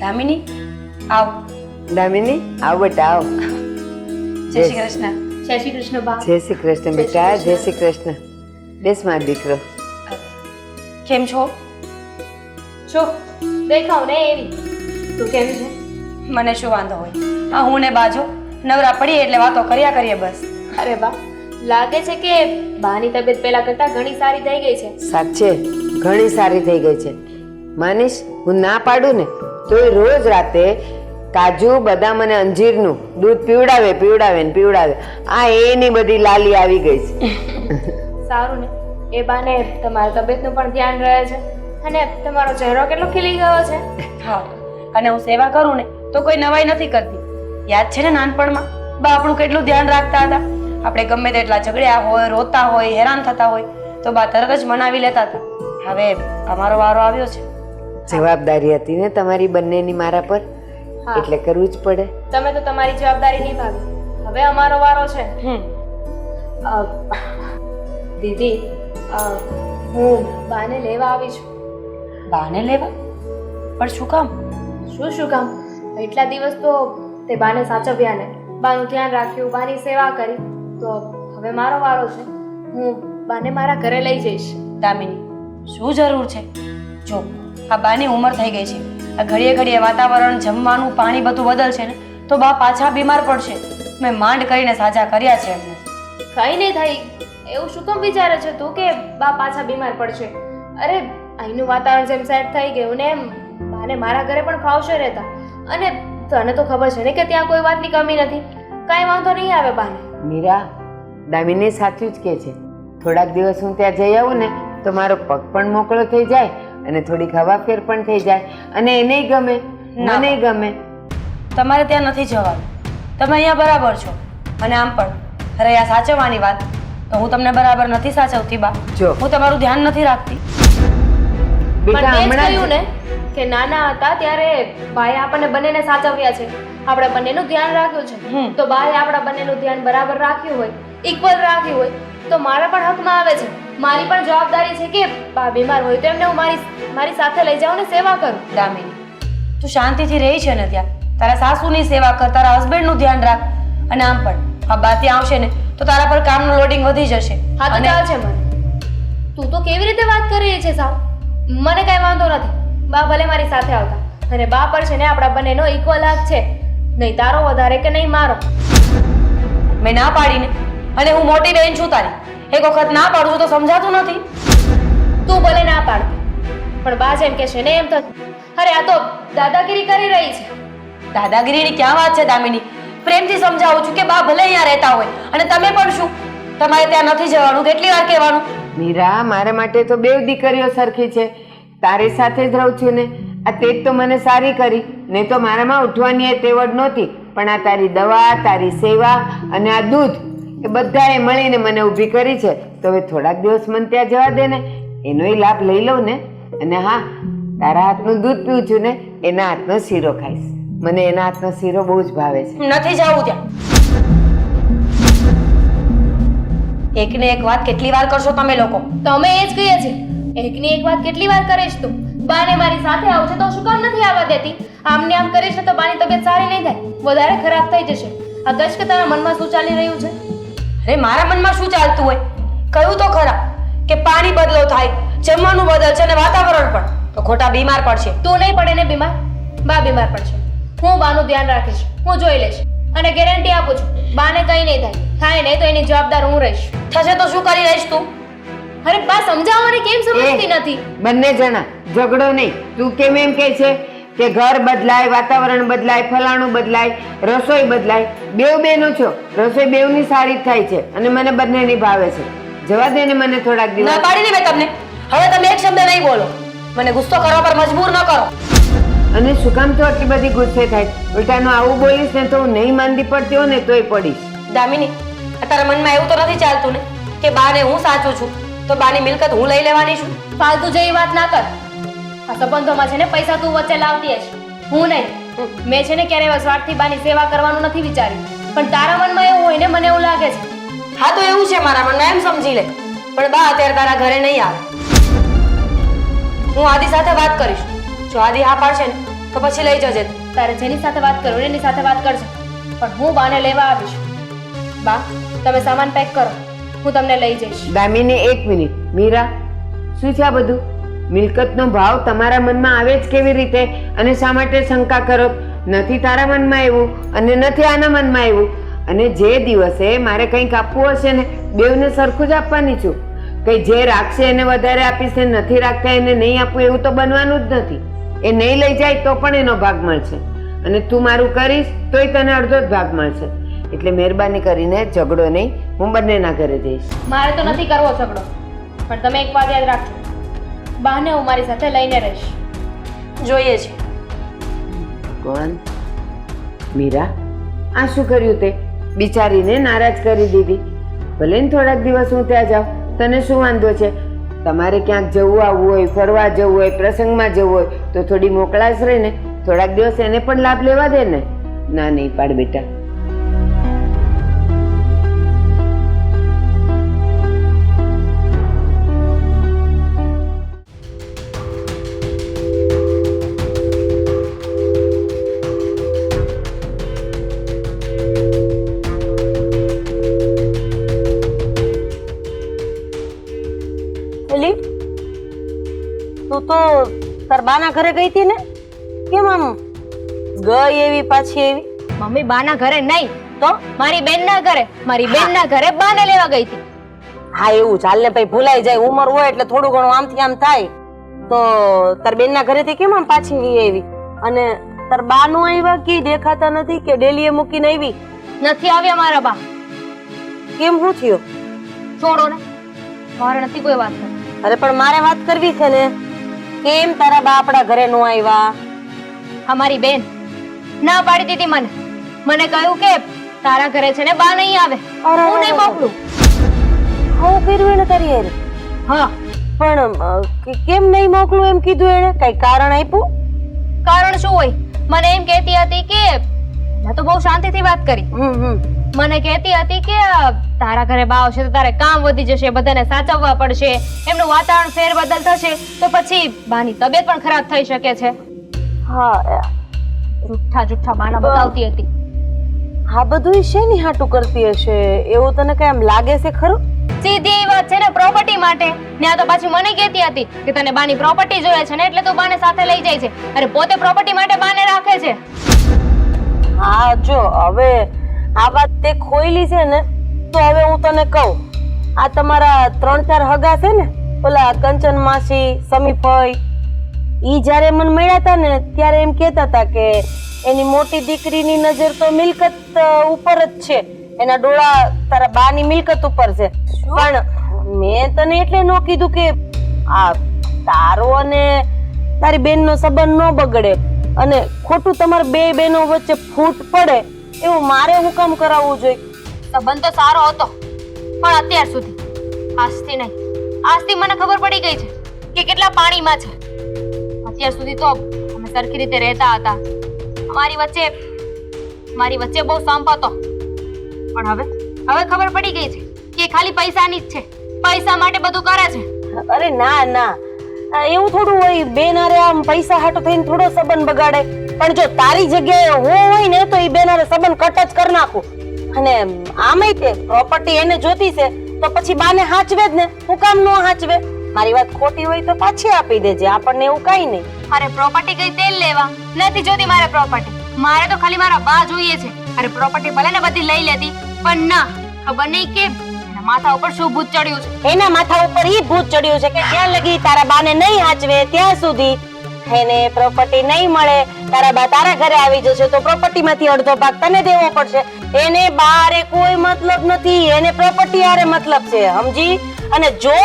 દામિની આવ. દામિની આવ બેટા આવ. જય શ્રી કૃષ્ણ. જય શ્રી કૃષ્ણ બા. જય શ્રી કૃષ્ણ બેટા. જય શ્રી કૃષ્ણ. બેસ મારો દીકરો. કેમ છો? જો દેખાવ ને એવી. તું કેવી છે? મને શું વાંધો હોય? આ હું ને બાજો નવરા પડીએ એટલે વાતો કર્યા કરીએ બસ. અરે બા, લાગે છે કે બાની તબિયત પહેલા કરતા ઘણી સારી થઈ ગઈ છે. સાચે ઘણી સારી થઈ ગઈ છે. માનીશ હું ના પાડું ને તોય રોજ રાતે કાજુ બદામ અને અંજીરનું દૂધ પીવડાવે. આ એની બધી લાલી આવી ગઈ છે. સારું ને, એ બાને તમારી તબિયતનું પણ ધ્યાન રહે છે અને તમારો ચહેરો કેટલો ખીલી ગયો છે. હા, અને હું સેવા કરું ને તો કોઈ નવાઈ નથી કરતી. યાદ છે ને નાનપણમાં બા આપણું કેટલું ધ્યાન રાખતા હતા. આપણે ગમે તેટલા ઝઘડ્યા હોય, રોતા હોય, હેરાન થતા હોય તો બા તરત જ મનાવી લેતા હતા. હવે અમારો વારો આવ્યો છે. જવાબદારી હતી ને તમારી બંનેની મારા પર, હા. એટલે કરવું જ પડે. તમે તો તમારી જવાબદારી નિભાવી. હવે અમારો વારો છે. અ, દીદી, હું બાને લેવા આવી છું. બાને લેવા? પણ શું કામ? શું કામ? એટલા દિવસ તો તે બાને સાચવ્યા ને, બાનું ધ્યાન રાખ્યું, બાની સેવા કરી, તો હવે મારો વારો છે. હું બાને મારા ઘરે લઈ જઈશ. દામિની, શું જરૂર છે? જો આ બાની ઉંમર થઈ ગઈ છે. આ ઘડીએ ઘડીએ વાતાવરણ, જમવાનું, પાણી બધું બદલશે ને તો બા પાછા બીમાર પડશે. મેં માંડ કરીને સાજા કર્યા છે એમને. કઈ નહીં થાય એવું શું કામ વિચારે છે તું કે બા પાછા બીમાર પડશે? અરે અહીંનું વાતાવરણ જેમ સેટ થઈ ગયું ને એમ બાને મારા ઘરે પણ ફાવશે રહેતા. અને તને તો ખબર છે ને કે ત્યાં કોઈ વાતની કમી નથી. કાંઈ વાંધો નહીં આવે બાને. મીરા, દામિની સાચું જ કહે છે. થોડાક દિવસ હું ત્યાં જઈ આવું ને તો મારો પગ પણ મોકળો થઈ જાય અને થોડીક હવા ફેર પણ થઈ જાય અને એને ગમે, મને ગમે. તમારે ત્યાં નથી જવાનું. તમે અહીંયા બરાબર છો. અને આમ પણ અરે આ સાચવવાની વાત તો હું તમને બરાબર નથી સાચવતી બા. જો. હું તમારું ધ્યાન નથી રાખતી. બેટા પણ તે જ હમણાં કહ્યું ને કે નાના હતા ત્યારે બાએ આપણને બંનેને સાચવ્યા છે, આપણે બંનેનું ધ્યાન રાખ્યું છે. તો બાએ આપણા બંનેનું ધ્યાન બરાબર રાખ્યું હોય, ઇક્વલ રાખ્યું હોય તો મારા પણ હકમાં આવે છે. મારી પણ જવાબદારી છે કે બા બીમાર હોય તો એમને હું મારી સાથે લઈ જાઉં ને સેવા કરું. દામિની, તું શાંતિથી રહી છે ને ત્યાં. તારા સાસુની સેવા કર, તારા હસબન્ડનું ધ્યાન રાખ. અને આમ પણ આ બા ત્યાં આવશે ને તો તારા પર કામનું લોડિંગ વધી જશે. હા તો ચાલ છે મને. તું તો કેવી રીતે વાત કરી રહી છે સાવ? મને કઈ વાંધો નથી. બા ભલે મારી સાથે આવતા. અને બા પર છે ને આપણા બંનેનો ઇક્વલ હક છે. નહીં તારો વધારે કે નહીં મારો. મેં ના પાડીને, અને હું મોટી બહેન છું તારી. એક વખત ના પાડું છું તો સમજાતું નથી. તું ભલે ના પાડતી પણ બા જેમ કે છે ને એમ તો. અરે આ તો દાદાગીરી કરી રહી છે. દાદાગીરીની ક્યાં વાત છે દામિની? પ્રેમથી સમજાવું છું કે બા ભલે અહીંયા રહેતા હોય અને તમે પણ શું, તમારે ત્યાં નથી જવાનું. કેટલી વાર કહેવાનું? મીરા, મારા માટે તો બેવ દીકરીઓ સરખી છે. તારી સાથે જ રહું છું ને. આ તે જ તો મને સારી કરી. નહીં તો મારામાં ઉઠવાની એ તેવડ નહોતી. પણ આ તારી દવા, તારી સેવા અને આ દૂધ એ બધાએ મળીને મને ઊભી કરી છે. તો હવે થોડાક દિવસ મને ત્યાં જવા દે ને, એનોય લાભ લઈ લઉં ને. અને હા, તારા હાથનું દૂધ પીવું છું ને, એના હાથનો શીરો ખાઈશ. મને એના હાથનો શીરો બહુ જ ભાવે છે. નથી જવું ત્યાં. એકને એક વાત કેટલી વાર કરશો તમે લોકો? તમે એ જ કહીએ છે. એકની એક વાત કેટલી વાર કરીશ તું? બાને મારી સાથે આવશે તો શું કામ નથી આવવા દેતી? આમને આમ કરીશ ને તો બાની તબિયત સારી નહીં થાય, વધારે ખરાબ થઈ જશે. આ કશ કે તારા મનમાં શું ચાલી રહ્યું છે? અરે મારા મનમાં શું ચાલતું હોય? કહ્યું તો ખરા કે પાણી બદલો થાય, જમવાનું બદલશે અને વાતાવરણ પણ, તો ખોટા બીમાર પડશે. તું નહીં પડે ને બીમાર, બા બીમાર પડશે. હું બાનું ધ્યાન રાખીશ, હું જોઈ લઈશ અને ગેરંટી આપું છું બાને કંઈ નહીં થાય. થાય નહીં તો એની જવાબદાર હું રહીશ. થશે તો શું કરી રહીશ તું? અરે બા સમજાવવાની કેમ સમજતી નથી? બંને જણા ઝઘડો નહીં. તું કેમ એમ કહે છે કે ઘર બદલાય, વાતાવરણ બદલાય, ફલાણું બદલાય, રસોઈ બદલાય? બેવ બેનો છો, રસોઈ બેવની સારી થાય છે અને મને બંનેની ભાવે છે. જવા દે ને મને થોડાક દિવસ. ના પાડીને મેં તમને. હવે તમે એક શબ્દ નહીં બોલો. મને ગુસ્સો કરવા પર મજબૂર ન કરો. અને શું કામ તો આટલી બધી ગુસ્સે થાય? ઉલટાનું આવું બોલીશ ને તો હું નહીં માંદી પડતી હોય ને તોય પડીશ. દામિની, તારા મનમાં એવું તો નથી ચાલતું ને કે બાને હું સાચું છું તો બાની મિલકત હું લઈ લેવાની છું? ફાલતુ જેવી વાત ના કર. આ સંબંધોમાં છે ને પૈસા તું વચ્ચે લાવતી હશ, હું નહીં. મેં છે ને ક્યારે એવા સ્વાર્થથી બાની સેવા કરવાનું નથી વિચાર્યું. પણ તારા મનમાં એવું હોય ને, મને એવું લાગે છે. હા તો એવું છે મારા મનમાં, એમ સમજી લે. પણ બા અત્યારે તારા ઘરે નહીં આવે. હું આદિ સાથે વાત કરીશ. જો આદિ હા પાડશે ને તો પછી લઈ જજે તું. તારે જેની સાથે વાત કરવી હોય એની સાથે વાત કરજો, પણ હું બાને લેવા આવીશ. બા, તમે સામાન પેક કરો, હું તમને લઈ જઈશ. દામિની, એક મિનિટ. મીરા, શું છે આ બધું? મિલકતનો ભાવ તમારા મનમાં આવે જ કેવી રીતે? અને શા માટે શંકા કરો? નથી તારા મનમાં આવ્યું અને નથી આના મનમાં આવ્યું. અને જે દિવસે મારે કંઈક આપવું હશે ને, બેવને સરખું જ આપવાની છું. કંઈ જે રાખશે એને વધારે આપીશ, ને નથી રાખતા એને નહીં આપવું, એવું તો બનવાનું જ નથી. એ નહીં લઈ જાય તો પણ એનો ભાગ મળશે, અને તું મારું કરીશ તોય તને અડધો જ ભાગ મળશે. એટલે મહેરબાની કરીને ઝઘડો નહીં, હું બંનેના ઘરે જઈશ. મારે તો નથી કરવો ઝઘડો, પણ તમે એક વાત યાદ રાખજો, બાને હું મારી સાથે લઈને રહીશ. જોઈએ છે. કોણ? મીરા, આ શું કર્યું તે? બિચારીને નારાજ કરી દીધી. ભલે ને થોડાક દિવસ હું ત્યાં જાઉં, તને શું વાંધો છે? તમારે ક્યાંક જવું આવવું હોય, ફરવા જવું હોય, પ્રસંગમાં જવું હોય તો થોડી મોકળાશ રહે ને. થોડાક દિવસ એને પણ લાભ લેવા દે ને. ના, નહીં પાડ બેટા. એલી, તું તો તાર બાના ઘરે ગઈ હતી ને? કેમ આમ ગઈ એવી પાછી એવી? મમ્મી, બાના ઘરે નહીં તો મારી બેનના ઘરે. મારી બેનના ઘરે બાને લેવા ગઈ હતી. હા, એવું ચાલ ને ભાઈ, ભૂલાઈ જાય. ઉંમર હોય એટલે થોડું ઘણું આમથી આમ થાય. તો તાર બેનના ઘરેથી કેમ આમ પાછી ગઈ એવી? અને તાર બા નું આવ્યા કે દેખાતા નથી, કે ડેલીએ મૂકીને આવી? નથી આવ્યા મારા બા. કેમ, શું થયું? છોડો ને, મારે નથી કોઈ વાત કરવી. અરે પણ મારે વાત કરવી છે ને. કેમ તારા બા આપણા ઘરે નો આવ્યા? અમારી બેન ના પાડી દીધી મને. મને કહ્યું કે તારા ઘરે છે ને બા નહીં આવે, હું નહીં મોકલું. આવું કર્યું એને તારી હારે? હા. પણ કેમ નહીં મોકલું એમ કીધું એને? કઈ કારણ આપ્યું? કારણ શું હોય? મને એમ કહેતી હતી કે, મેં તો બહુ શાંતિથી વાત કરી. મને કહેતી હતી કે તારા ઘરે બા આવશે તો તારે કામ વધી જશે, બધાને સાચવવા પડશે, એમનું વાતાવરણ ફેરબદલ થશે તો પછી બાની તબિયત પણ ખરાબ થઈ શકે છે. હા, જુઠ્ઠા બાના બતાવતી હતી. આ બધું શેની હાટું કરતી હશે? એવું તને કઈ આમ લાગે છે ખરું? સીધી એ વાત છે ને, પ્રોપર્ટી માટે. ને આ તો પાછી મને કહેતી હતી કે તને બાની પ્રોપર્ટી જોઈએ છે ને એટલે તું બાને સાથે લઈ જાય છે. અરે પોતે પ્રોપર્ટી માટે બાને રાખે છે. હા, જો હવે આ વાત તે ખોઈલી છે ને, તો હવે હું તને કહું, આ તમારા 3-4 હગા છે ને, ઓલા કંચન માસી, સમીફઈ, ઈ જ્યારે મને મળ્યા હતા ને ત્યારે એમ કહેતા હતા કે એની મોટી દીકરીની નજર તો મિલકત ઉપર જ છે, એના ડોળા તારા બાની મિલકત ઉપર છે. પણ મેં તને એટલે ન કીધું કે આ તારો અને તારી બેનનો સંબંધ ન બગડે અને ખોટું તમારા બે બહેનો વચ્ચે ફૂટ પડે એવું મારે હું કામ કરાવવું જોઈએ? સંબંધ તો સારો હતો, પણ અત્યાર સુધી, આજથી નહીં. આજથી મને ખબર પડી ગઈ છે કે કેટલા પાણીમાં છે. અત્યાર સુધી તો અમે સરખી રીતે રહેતા હતા. મારી વચ્ચે બહુ સંપ હતો, પણ હવે ખબર પડી ગઈ છે કે ખાલી પૈસાની જ છે. પૈસા માટે બધું કરે છે. અરે ના ના, એવું થોડું હોય. બેન હારે આમ પૈસા હાટો થઈને થોડો સંબંધ બગાડે. પણ જો તારી જગ્યાએ હું હોય ને તો એ બેન હારે સંબંધ કટ જ કરી નાખું. અને આમેય તે પ્રોપર્ટી એને જોતી છે તો પછી બાને હાચવે જ ને. હું કામ નો હાચવે? મારી વાત ખોટી હોય તો પાછી આપી દેજે, આપણને એવું કઈ નહીં. અરે પ્રોપર્ટી કઈ તેલ લેવા નથી જોતી મારે પ્રોપર્ટી. મારે તો ખાલી મારા બા જોઈએ છે. અરે પ્રોપર્ટી ભલે ને બધી લઈ લેતી, પણ ના, ખબર નહીં કે એના માથા ઉપર શું ભૂત ચડ્યું છે. એના માથા ઉપર ઈ ભૂત ચડ્યું છે કે જ્યાં લગી તારા બાને નહીં હાચવે ત્યાં સુધી એને પ્રોપર્ટી નહીં મળે. તારા બા તારા ઘરે આવી જશે તો પ્રોપર્ટી માંથી અડધો ભાગ તને દેવો પડશે. એને બારે કોઈ મતલબ નથી, એને પ્રોપર્ટી હારે મતલબ છે, સમજી? અને જો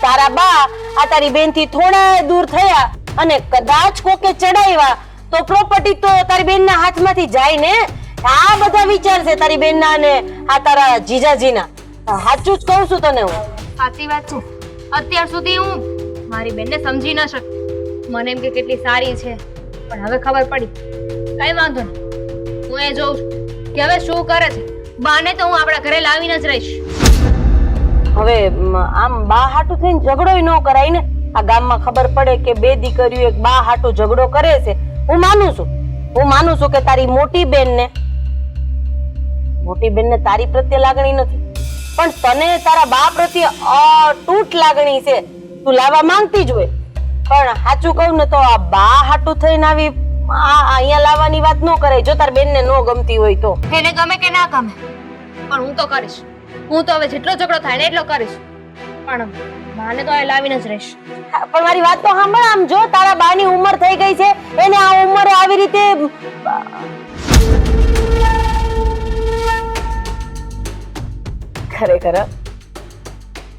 તારા બા આ તારી બેન થી થોડા દૂર થયા અને કદાચ કોકે ચડાવ્યા તો પ્રોપર્ટી તો તારી બેન ના હાથમાંથી જાય ને. આ બધા વિચાર છે તારી બેન ના અને આ તારા જીજાજીના. સાચું જ કહું છું તને હું. સાચી વાત છે. અત્યાર સુધી હું મારી બેનને સમજી ન શકી. મને એમ કે કેટલી સારી છે, પણ હવે ખબર પડી. કઈ વાંધો નહીં, હું એ જોઉં છું કે હવે શું કરે છે. બાને તો હું આપણા ઘરે લાવીને જ રહીશ. હવે આમ બા હાટું થઈને ઝઘડોય ન કરાય ને. આ ગામમાં ખબર પડે કે બે દીકરીઓ એક બા હાટું ઝઘડો કરે છે હું માનું છું કે તારી મોટી બેનને તારી પ્રત્યે લાગણી નથી, પણ તને તારા બા પ્રત્યે અતૂટ લાગણી છે. તું લાવવા માંગતી જ હોય, પણ સાચું કહું ને તો આ બા હાટું થઈને આવી અહીંયા લાવવાની વાત ન કરે. જો તાર બેનને ન ગમતી હોય તો એને ગમે કે ના ગમે, પણ હું તો કરીશ. હું તો હવે જેટલો ઝઘડો થાય ને એટલો કરીશ, પણ માને તો અહીં લાવીને જ રહીશ. પણ મારી વાત તો સાંભળ. આમ જો તારા બાની ઉંમર થઈ ગઈ છે, એને આ ઉંમરે આવી રીતે ખરેખર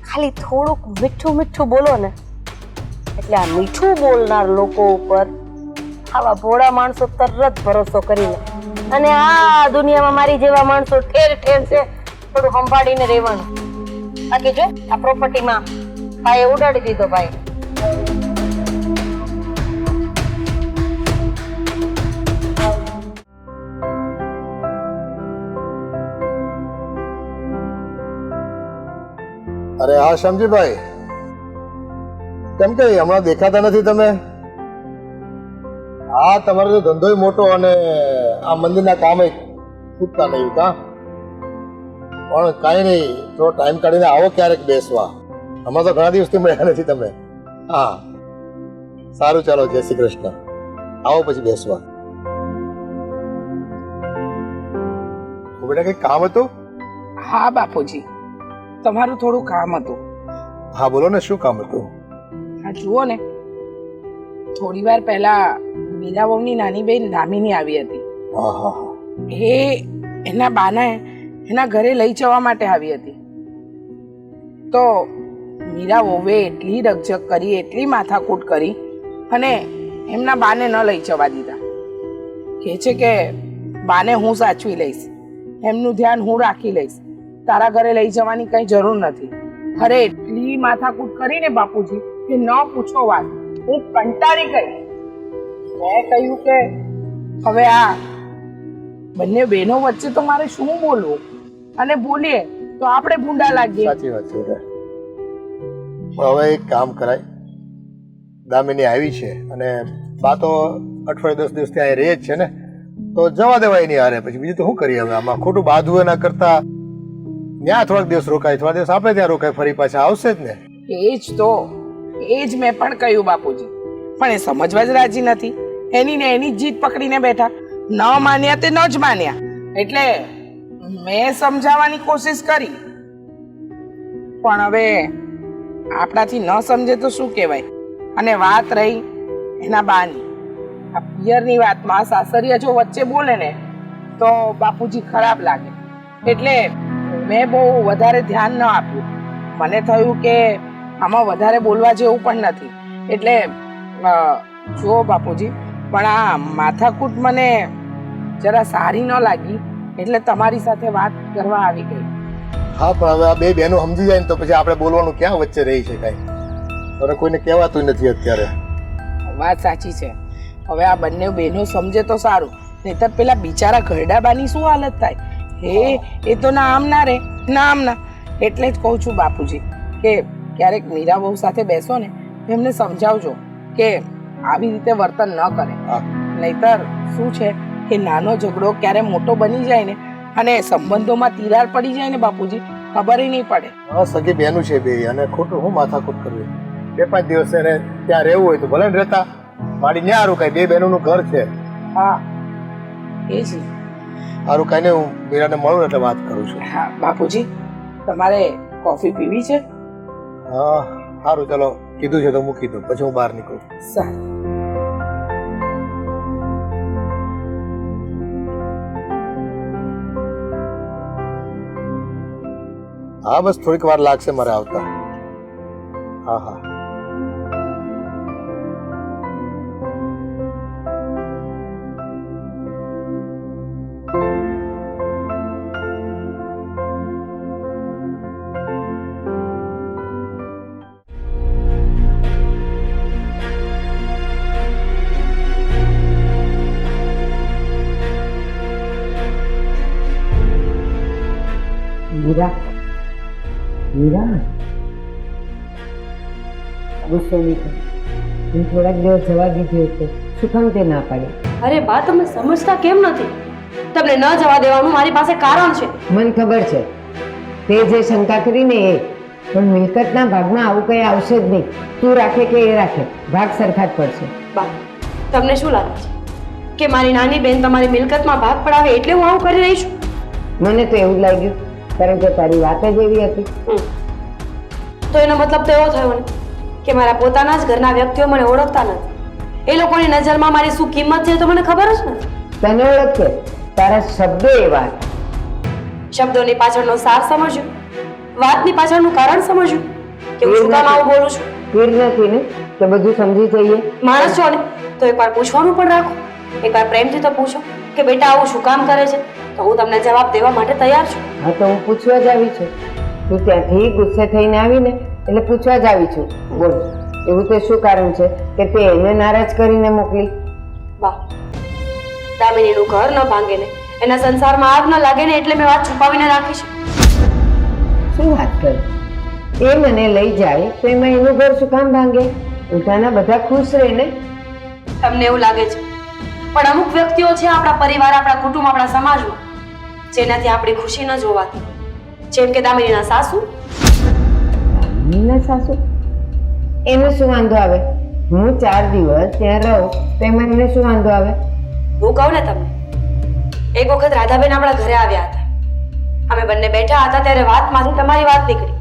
ખાલી થોડુંક મીઠું મીઠું બોલો ને એટલે આ મીઠું બોલનાર લોકો ઉપર આવા ભોળા માણસો તરત ભરોસો કરી લે. અને આ દુનિયામાં મારી જેવા માણસો ઠેર ઠેર છે. થોડું સંભાળીને રહેવાનું. બાકી જો આ પ્રોપર્ટીમાં ભાઈએ ઉડાડી દીધો. ભાઈ અરે હા શામજીભાઈ, કેમ કે હમણાં દેખાતા નથી તમે? હા, તમારો તો ધંધોય મોટો અને આ મંદિરના કામે છૂટતા નહીં કા? પણ કાંઈ નહીં, થોડો ટાઈમ કાઢીને આવો ક્યારેક બેસવા. હમણાં તો ઘણા દિવસથી મળ્યા નથી તમે. હા સારું, ચાલો, જય શ્રી કૃષ્ણ. આવો પછી બેસવા. બેટા કંઈક કામ હતું? હા બાપુજી, તમારું થોડું કામ હતું. હા બોલો ને, શું કામ હતું? હા જુઓ ને, થોડી વાર પહેલા મીરાબહુની નાની બહેન દામિની આવી હતી. હા હા હા. એ એના બાને એના ઘરે લઈ જવા માટે આવી હતી. તો મીરાબહુએ એટલી રકઝક કરી, એટલી માથાકૂટ કરી અને એમના બાને ન લઈ જવા દીધા. કહે છે કે બાને હું સાચવી લઈશ, એમનું ધ્યાન હું રાખી લઈશ, તારા ઘરે લઈ જવાની કઈ જરૂર નથી. અરે એટલી માથાકૂટ કરીને બાપુજી કે ન પૂછો વાત. હું કંટાળી ગઈ. મેં કહ્યું કે હવે આ બંને બહેનો વચ્ચે તો મારે શું બોલવું, અને બોલીએ તો આપણે ભૂંડા લાગીએ. સાચી વાત છે. પણ હવે એક કામ કરાય, દામિની આવી છે અને બા તો અઠવાડિયે 10 દિવસ ત્યાં રહે જ છે ને, તો જવા દેવાય નહીં હારે. પછી બીજું તો શું કરીએ હવે? આમાં ખોટું બાંધવું એના કરતા ત્યાં થોડાક દિવસ રોકાય, થોડા દિવસ આપણે ત્યાં રોકાય, ફરી પાછા આવશે જ ને. એ જ મેં પણ કહ્યું બાપુજી, પણ એ સમજવા જ રાજી નથી. એની ને એની જીદ પકડીને બેઠા. ન માન્યા તે ન જ માન્યા. એટલે મેં સમજાવવાની કોશિશ કરી, પણ હવે આપણાથી ન સમજે તો શું કહેવાય. અને વાત રહી એના બાની, આ પિયરની વાતમાં સાસરિયા જો વચ્ચે બોલે ને તો બાપુજી ખરાબ લાગે. એટલે મેં બહુ વધારે ધ્યાન ન આપ્યું. મને થયું કે આમાં વધારે બોલવા જેવું પણ નથી. એટલે જુઓ બાપુજી, પણ આ માથાકૂટ મને જરા સારી ન લાગી, એટલે તમારી સાથે વાત કરવા આવી ગઈ. હા, પણ હવે આ બે બહેનો સમજી જાય ને તો પછી આપણે બોલવાનું ક્યાં વચ્ચે રહી છે કાંઈ? અને કોઈને કહેવાતું નથી અત્યારે. વાત સાચી છે. હવે આ બંને બહેનો સમજે તો સારું, નહીતર પેલા બિચારા ઘરડાબાની શું હાલત થાય? એ તો ના આમ ના રે ના આમ ના. એટલે જ કહું છું બાપુજી કે ક્યારેક મીરાબહુ સાથે બેસો ને, એમને સમજાવજો કે આવી રીતે વર્તન ન કરે. નહીતર શું છે કે નાનો ઝઘડો ક્યારે મોટો બની જાય ને, અને સંબંધોમાં તિરાડ પડી જાય ને બાપુજી, ખબર નહીં પડે. હા, સગી બહેનું છે બે, અને ખોટું હું માથાકૂટ કરવી? 2-5 દિવસ એને ત્યાં રહેવું હોય તો ભલે ને રહેતા, મારી ન્યા રોકાય. બે બહેનોનું ઘર છે. હા એ જ. સારું, કાંઈ નહીં, હું મીરાને મળું એટલે વાત કરું છું. હા બાપુજી, તમારે કોફી પીવી છે? હા સારું, ચાલો, કીધું છે તો મૂકી દઉં, પછી હું બહાર નીકળું. સારું. હા, બસ થોડીક વાર લાગશે મારે આવતા. હા હા. મીરા, ગુસ્સો નહીં કર. હું થોડાક દિવસ જવા દીધી એટલે શું કામ તે ના પાડી? અરે બા, તમે સમજતા કેમ નથી? તમને ન જવા દેવાનું મારી પાસે કારણ છે. મને ખબર છે તે જે શંકા કરીને એ, પણ મિલકતના ભાગમાં આવું કંઈ આવશે જ નહીં. તું રાખે કે એ રાખે, ભાગ સરખા જ પડશે. બા, તમને શું લાગે છે કે મારી નાની બેન તમારી મિલકતમાં ભાગ પડાવે એટલે હું આવું કરી રહી છું? મને તો એવું જ લાગ્યું, કારણ કે તારી વાત જ એવી હતી. તો એનો મતલબ તો એવો થયો ને કે મારા પોતાના જ ઘરના વ્યક્તિઓ મને ઓળખતા નથી. એ લોકોની નજરમાં મારી શું કિંમત છે તો મને ખબર જ નથી. તને ઓળખે, તારા શબ્દો એવા હતા. શબ્દોની પાછળનો સાર સમજ્યો, વાતની પાછળનું કારણ સમજ્યું કે હું શું કામ આવું બોલું છું. પીર નથી ને કે બધું સમજી જઈએ. માણસ છો ને તો એકવાર પૂછવાનું પણ રાખો. એકવાર પ્રેમથી તો પૂછો કે બેટા આવું શું કામ કરે છે, તો હું તમને જવાબ દેવા માટે તૈયાર છું. હા, તો હું પૂછવા જ આવી છું. તું ત્યાંથી ગુસ્સે થઈને આવીને એટલે પૂછવા જ આવી છું. બોલ, એવું તે શું કારણ છે કે તે એને નારાજ કરીને મોકલી? વાહ, દામિનીનું ઘર ન ભાંગે ને એના સંસારમાં આગ ન લાગે ને એટલે મેં વાત છુપાવીને રાખી છે. શું વાત કરે? એ મને લઈ જાય તો એમાં એનું ઘર શું કામ ભાંગે? ઉલટાના બધા ખુશ રહે ને. તમને એવું લાગે છે, પણ અમુક વ્યક્તિઓ છે આપણા પરિવાર, આપણા કુટુંબ, આપણા સમાજમાં જેનાથી આપણી ખુશી ન જોવાતી. જેમ કે દામિનીના સાસુ. દામિનીના સાસુ? એને શું વાંધો આવે? હું 4 દિવસ ત્યાં રહું તો એમાં એને શું વાંધો આવે? હું કહું ને તમને, એક વખત રાધાબેન આપણા ઘરે આવ્યા હતા. અમે બંને બેઠા હતા ત્યારે વાતમાંથી તમારી વાત નીકળી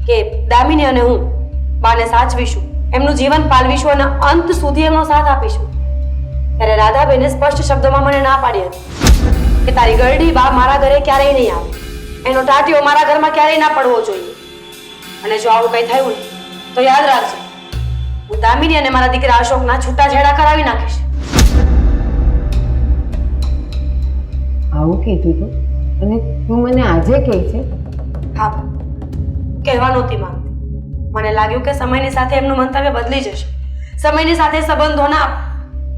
કે દામિની અને હું બાને સાચવીશું, એમનું જીવન પાલવીશું અને અંત સુધી એમનો સાથ આપીશું. ત્યારે રાધાબેને સ્પષ્ટ શબ્દોમાં મને ના પાડી હતી કે તારી ગરડી બા મારા ઘરે ક્યારેય નહીં આવે, એનો ટાટિયો મારા ઘરમાં ક્યારેય ના પડવો જોઈએ. અને જો આવું કંઈ થયું ને તો યાદ રાખજો, હું દામિની અને મારા દીકરા અશોકના છૂટાછેડા કરાવી નાખીશ. આવું કીધું તું અને તું મને આજે કહે છે? હા, કહેવા નહોતી માંગતી. મને લાગ્યું કે સમયની સાથે એમનું મંતવ્ય બદલી જશે. સમયની સાથે સંબંધોના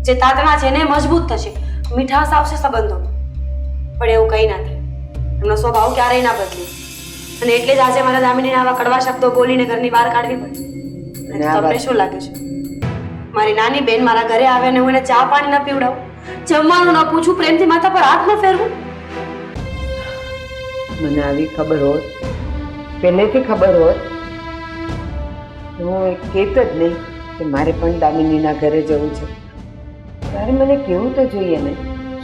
જે તાતણા છે ને મજબૂત થશે, મીઠાશ આવશે સંબંધોમાં. પણ એવું કંઈ ના થાય. એમનો સ્વભાવ ક્યારેય ના બદલે અને એટલે જ આજે મારા દામિનીને આવા કડવા શબ્દો બોલીને ઘરની બહાર કાઢવી પડી. અને તમને શું લાગે છે, મારી નાની બેન મારા ઘરે આવે અને હું એને ચા પાણી ન પીવડાવું, જમવાનું ન પૂછું, પ્રેમથી માથા પર હાથ ન ફેરવું? મને આવી ખબર હોત, પહેલેથી ખબર હોત, હું કહેતો જ નહીં કે મારે પણ દામિનીના ઘરે જવું છે. તારે મને કેવું તો જોઈએ ને,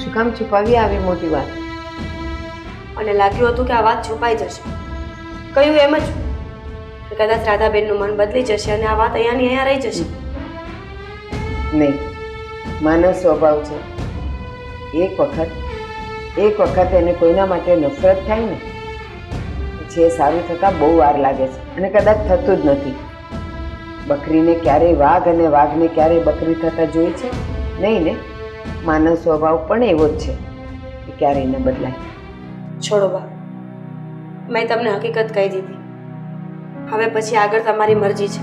શું કામ છુપાવી આવી મોટી વાત? અને લાગ્યું હતું કે આ વાત છુપાઈ જશે. કહ્યું એમ જ કે કદાચ રાધાબેનનું મન બદલી જશે અને આ વાત અહીંયાની અહીંયા રહી જશે. નહીં, માનવ સ્વભાવ છે. એક વખત એને કોઈના માટે નફરત થાય ને પછી એ સારું થતાં બહુ વાર લાગે છે અને કદાચ થતું જ નથી. બકરીને ક્યારેય વાઘ અને વાઘને ક્યારેય બકરી થતા જોઈ છે? નહીં ને. માનવ સ્વભાવ પણ એવો જ છે કે ક્યારેય ન બદલાય. છોડો બા, મેં તમને હકીકત કહી દીધી. હવે પછી આગળ તમારી મરજી છે.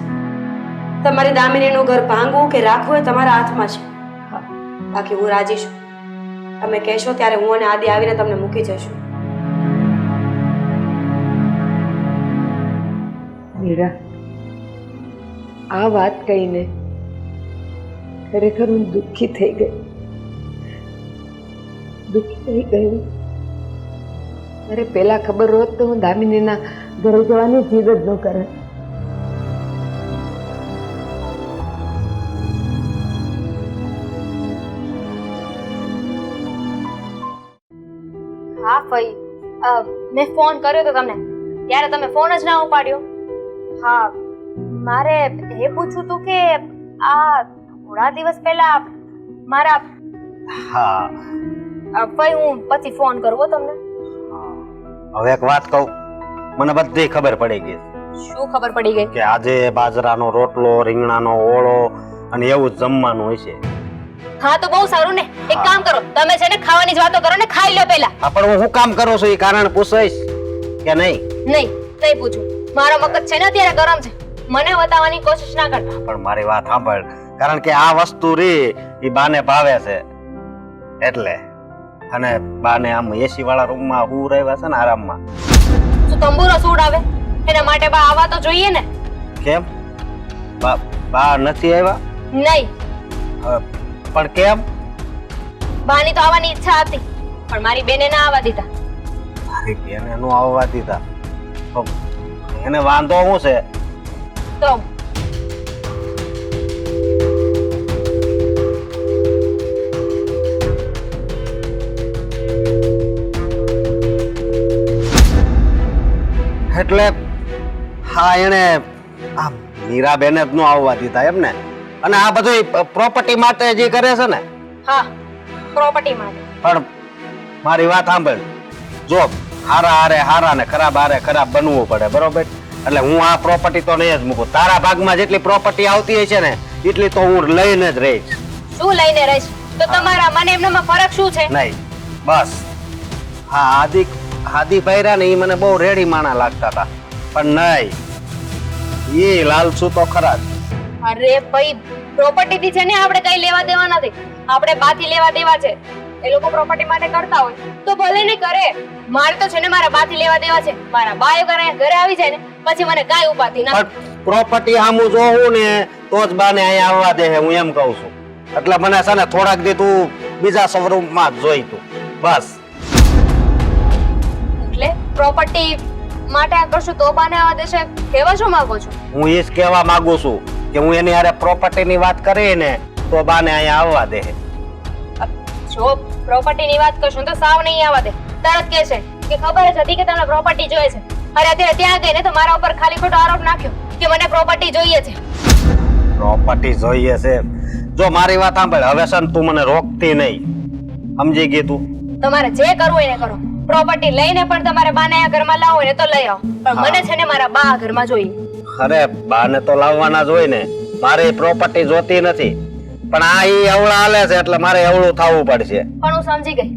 તમારી દામિનીનું ઘર ભાંગવું કે રાખવું એ તમારા હાથમાં છે. બાકી હું રાજી છું. તમે કહેશો ત્યારે હું અને આદિ આવીને તમને મૂકી જશું. મીરા, આ વાત કહીને ખરેખર હું દુઃખી થઈ ગઈ. અરે પેલા ખબર હોત તો હું દામિનીના ઘરે જવાની જીદ જ ન કરે. હા ફઈ, મેં ફોન કર્યો તો તમને, ત્યારે તમે ફોન જ ના ઉપાડ્યો. હા, મારે એ પૂછવું હતું કે આ થોડા દિવસ પહેલા મારા ફઈ, હું પછી ફોન કરું તમને. હવે એક વાત કહું, મને બધી ખબર પડી ગઈ. શું ખબર પડી ગઈ? કે આજે બાજરાનો રોટલો, રીંગણાનો ઓળો અને એવું જ જમવાનું હોય છે. હા તો બહુ સારું ને. એક કામ કરો, તમે છે ને ખાવાની જ વાતો કરો ને ખાઈ લો પહેલા. પણ હું શું કામ કરું છું એ કારણ પૂછીશ કે નહીં? નહીં પૂછું. મારો મગજ છે ને અત્યારે ગરમ છે, મને બતાવવાની કોશિશ ના કરતા. પણ મારી વાત સાંભળ, કારણ કે આ વસ્તુ રી એ બાને ભાવે છે એટલે. અને બાને આમ એસી વાળા રૂમમાં હું રહેવા છે ને આરામમાં. તો તંબુરો સૂડ આવે એના માટે બા આવવા તો જોઈએ ને. કેમ બા નથી આવ્યા? નહીં. પણ કેમ? બાની તો આવવાની ઈચ્છા હતી પણ મારી બેને ના આવવા દીધા. તારી બેન એનું આવવા દીધા તો એને વાંધો શું છે? તો એટલે હા એને આ મીરાબેને જ નો આવવા દીધા એમ ને? અને આ બધું પ્રોપર્ટી માટે જે કરે છે ને? હા, પ્રોપર્ટી માટે. પણ મારી વાત સાંભળ, જો હારા હારે હારા ને ખરાબ હારે ખરાબ બનવું પડે, બરોબર? એટલે હું આ પ્રોપર્ટી તો નહીં જ મૂકું. તારા ભાગમાં જેટલી પ્રોપર્ટી આવતી હોય છે ને એટલી તો હું લઈને જ રહીશ. શું લઈને રહીશ? તો તમારા મને એમનામાં ફરક શું છે? નહીં, બસ. હા, હાદી પહેર્યા ને એ મને બહુ રેડી માણા લાગતા હતા, પણ નહીં, એ લાલચુ તો ખરા જ. અરે ભાઈ, પ્રોપર્ટી થી છે ને આપણે કઈ લેવા દેવા નથી, આપણે બાથી લેવા દેવા છે. એ લોકો પ્રોપર્ટી માટે કરતા હોય તો ભલે ને કરે, મારે તો છે ને મારા બાથી લેવા દેવા છે. મારા બાયો ઘરે આવી જાય ને પછી મને કાંઈ ઉપાધિ ના. પણ પ્રોપર્ટી સામું જોવું ને તો જ બાને અહીંયા આવવા દે, હું એમ કહું છું. એટલે મને છે ને થોડાક દી તું બીજા શોરૂમમાં જ જોઈ તું, બસ. એટલે પ્રોપર્ટી માટે આ કરશું તો બાને આવવા દેશે, કહેવા શું માંગો છો? હું એ જ કહેવા માંગુ છું કે હું એની હારે પ્રોપર્ટીની વાત કરી ને તો બાને અહીંયા આવવા દે. જો પ્રોપર્ટી ની વાત કરશું તો સાવ નહીં આવવા દે. તરત કહે છે કે ખબર જ હતી કે તમને પ્રોપર્ટી જોઈએ છે. અરે અત્યારે ત્યાં ગઈ ને તો મારા ઉપર ખાલી ખોટો આરોપ નાખ્યો કે મને પ્રોપર્ટી જોઈએ છે. પ્રોપર્ટી જોઈએ છે? જો મારી વાત સાંભળ, હવે છે ને તું મને રોકતી નહીં, સમજી ગઈ તું? તમારે જે કરવું હોય ને કરો. પ્રોપર્ટી લઈને પણ તમારે બાને આ ઘરમાં લાવો ને તો લઈ આવો, પણ મને છે ને મારા બા ઘરમાં જોઈએ. અરે બાને તો લાવવાના જ હોય ને, મારે પ્રોપર્ટી જોતી નથી, પણ આ ઈ અવળા હાલે છે એટલે મારે અવળું થવું પડશે. પણ હું સમજી ગઈ,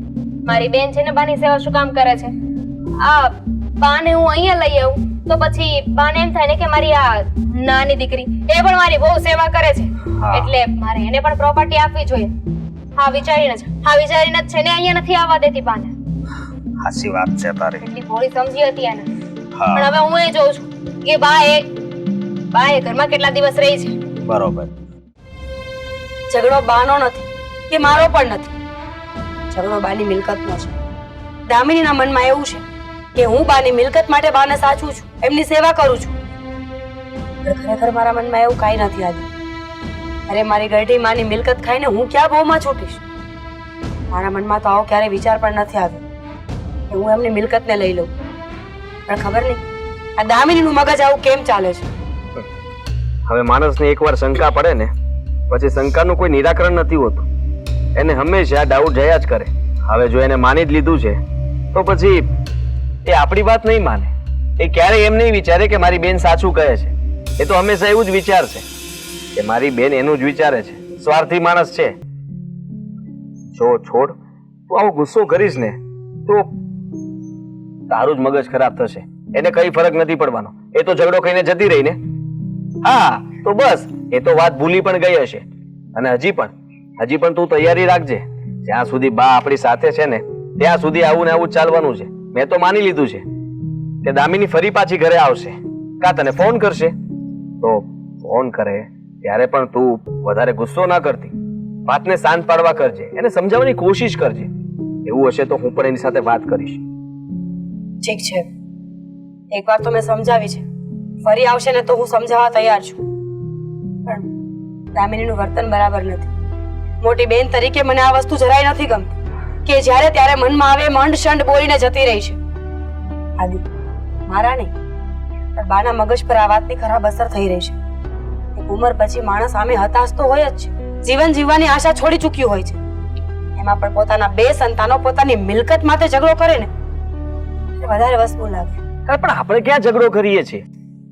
મારી બેન છે ને બાની સેવા શું કામ કરે છે. આ બાને હું અહીંયા લઈ આવું તો પછી બાને એમ થાય ને કે મારી આ નાની દીકરી એ પણ મારી બહુ સેવા કરે છે, એટલે મારે એને પણ પ્રોપર્ટી આપવી જોઈએ. હા વિચારીને જ છે ને અહીંયા નથી આવવા દેતી બાને. સાચી વાત છે તારી. એટલી થોડી સમજી હતી એને. હા. પણ હવે હું એ જોઉં છું કે બા એ ઘરમાં કેટલા દિવસ રહી છે. બરોબર. ઝઘડો બાનો નથી કે મારો પણ નથી, ઝઘડો બાની મિલકતનો છે. દામિનીના મનમાં એવું છે કે હું બાની મિલકત માટે બાને સાચું છું, એમની સેવા કરું છું. પણ ખરેખર મારા મનમાં એવું કાંઈ નથી આવ્યું. અરે મારી ગઢી માની મિલકત ખાઈને હું ક્યાં બહુમાં છૂટીશ? મારા મનમાં તો આવો ક્યારે વિચાર પણ નથી આવ્યો કે હું એમની મિલકતને લઈ લઉં. પણ ખબર નહીં આ દામિનીનું મગજ આવું કેમ ચાલે છે. હવે માણસને એકવાર શંકા પડે ને પછી શંકાનું કોઈ નિરાકરણ નથી હોતું. એને હંમેશા ડાઉટ જયા જ કરે. હવે જો એને માની જ લીધું છે તો પછી એ આપણી વાત નહીં માને. એ ક્યારેય એમ નહીં વિચારે કે મારી બેન સાચું કહે છે. એ તો હંમેશા એવું જ વિચારશે કે મારી બેન એનું જ વિચારે છે. સ્વાર્થી માણસ છે. જો છોડ, તું આવો ગુસ્સો કરીશ ને તો તારું જ મગજ ખરાબ થશે. એને કઈ ફરક નથી પડવાનો. એ તો ઝઘડો કહીને જતી રહી ને. હા તો બસ, એ તો વાત ભૂલી પણ ગઈ હશે. અને હજી પણ તું તૈયારી રાખજે. જ્યાં સુધી બા આપણી સાથે છે ને ત્યાં સુધી આવું ને આવું ચાલવાનું છે. મેં તો માની લીધું છે કે દામિની ફરી પાછી ઘરે આવશે, કા તને ફોન કરશે. તો ફોન કરે ત્યારે પણ તું વધારે ગુસ્સો ના કરતી, વાતને શાંત પાડવા કરજે, એને સમજાવવાની કોશિશ કરજે. એવું હશે તો હું પણ એની સાથે વાત કરીશ. ઠીક છે, એકવાર તો મેં સમજાવી છે, ફરી આવશે ને તો હું સમજાવવા તૈયાર છું. પણ દામિનીનું વર્તન બરાબર નથી. મોટી બેન તરીકે મને આ વસ્તુ જરાય નથી ગમતી કે જ્યારે ત્યારે મનમાં આવે મંડ શંડ બોલીને જતી રહી છે. આદિ, મારા નહીં પણ બાના મગજ પર આ વાતની ખરાબ અસર થઈ રહી છે. એક ઉંમર પછી માણસ સામે હતાશ તો હોય જ છે. જીવન જીવવાની આશા છોડી ચૂક્યું હોય છે. એમાં પણ પોતાના બે સંતાનો પોતાની મિલકત માટે ઝઘડો કરે ને એ વધારે વસ્તુ લાગે. અરે પણ આપણે ક્યાં ઝઘડો કરીએ છીએ?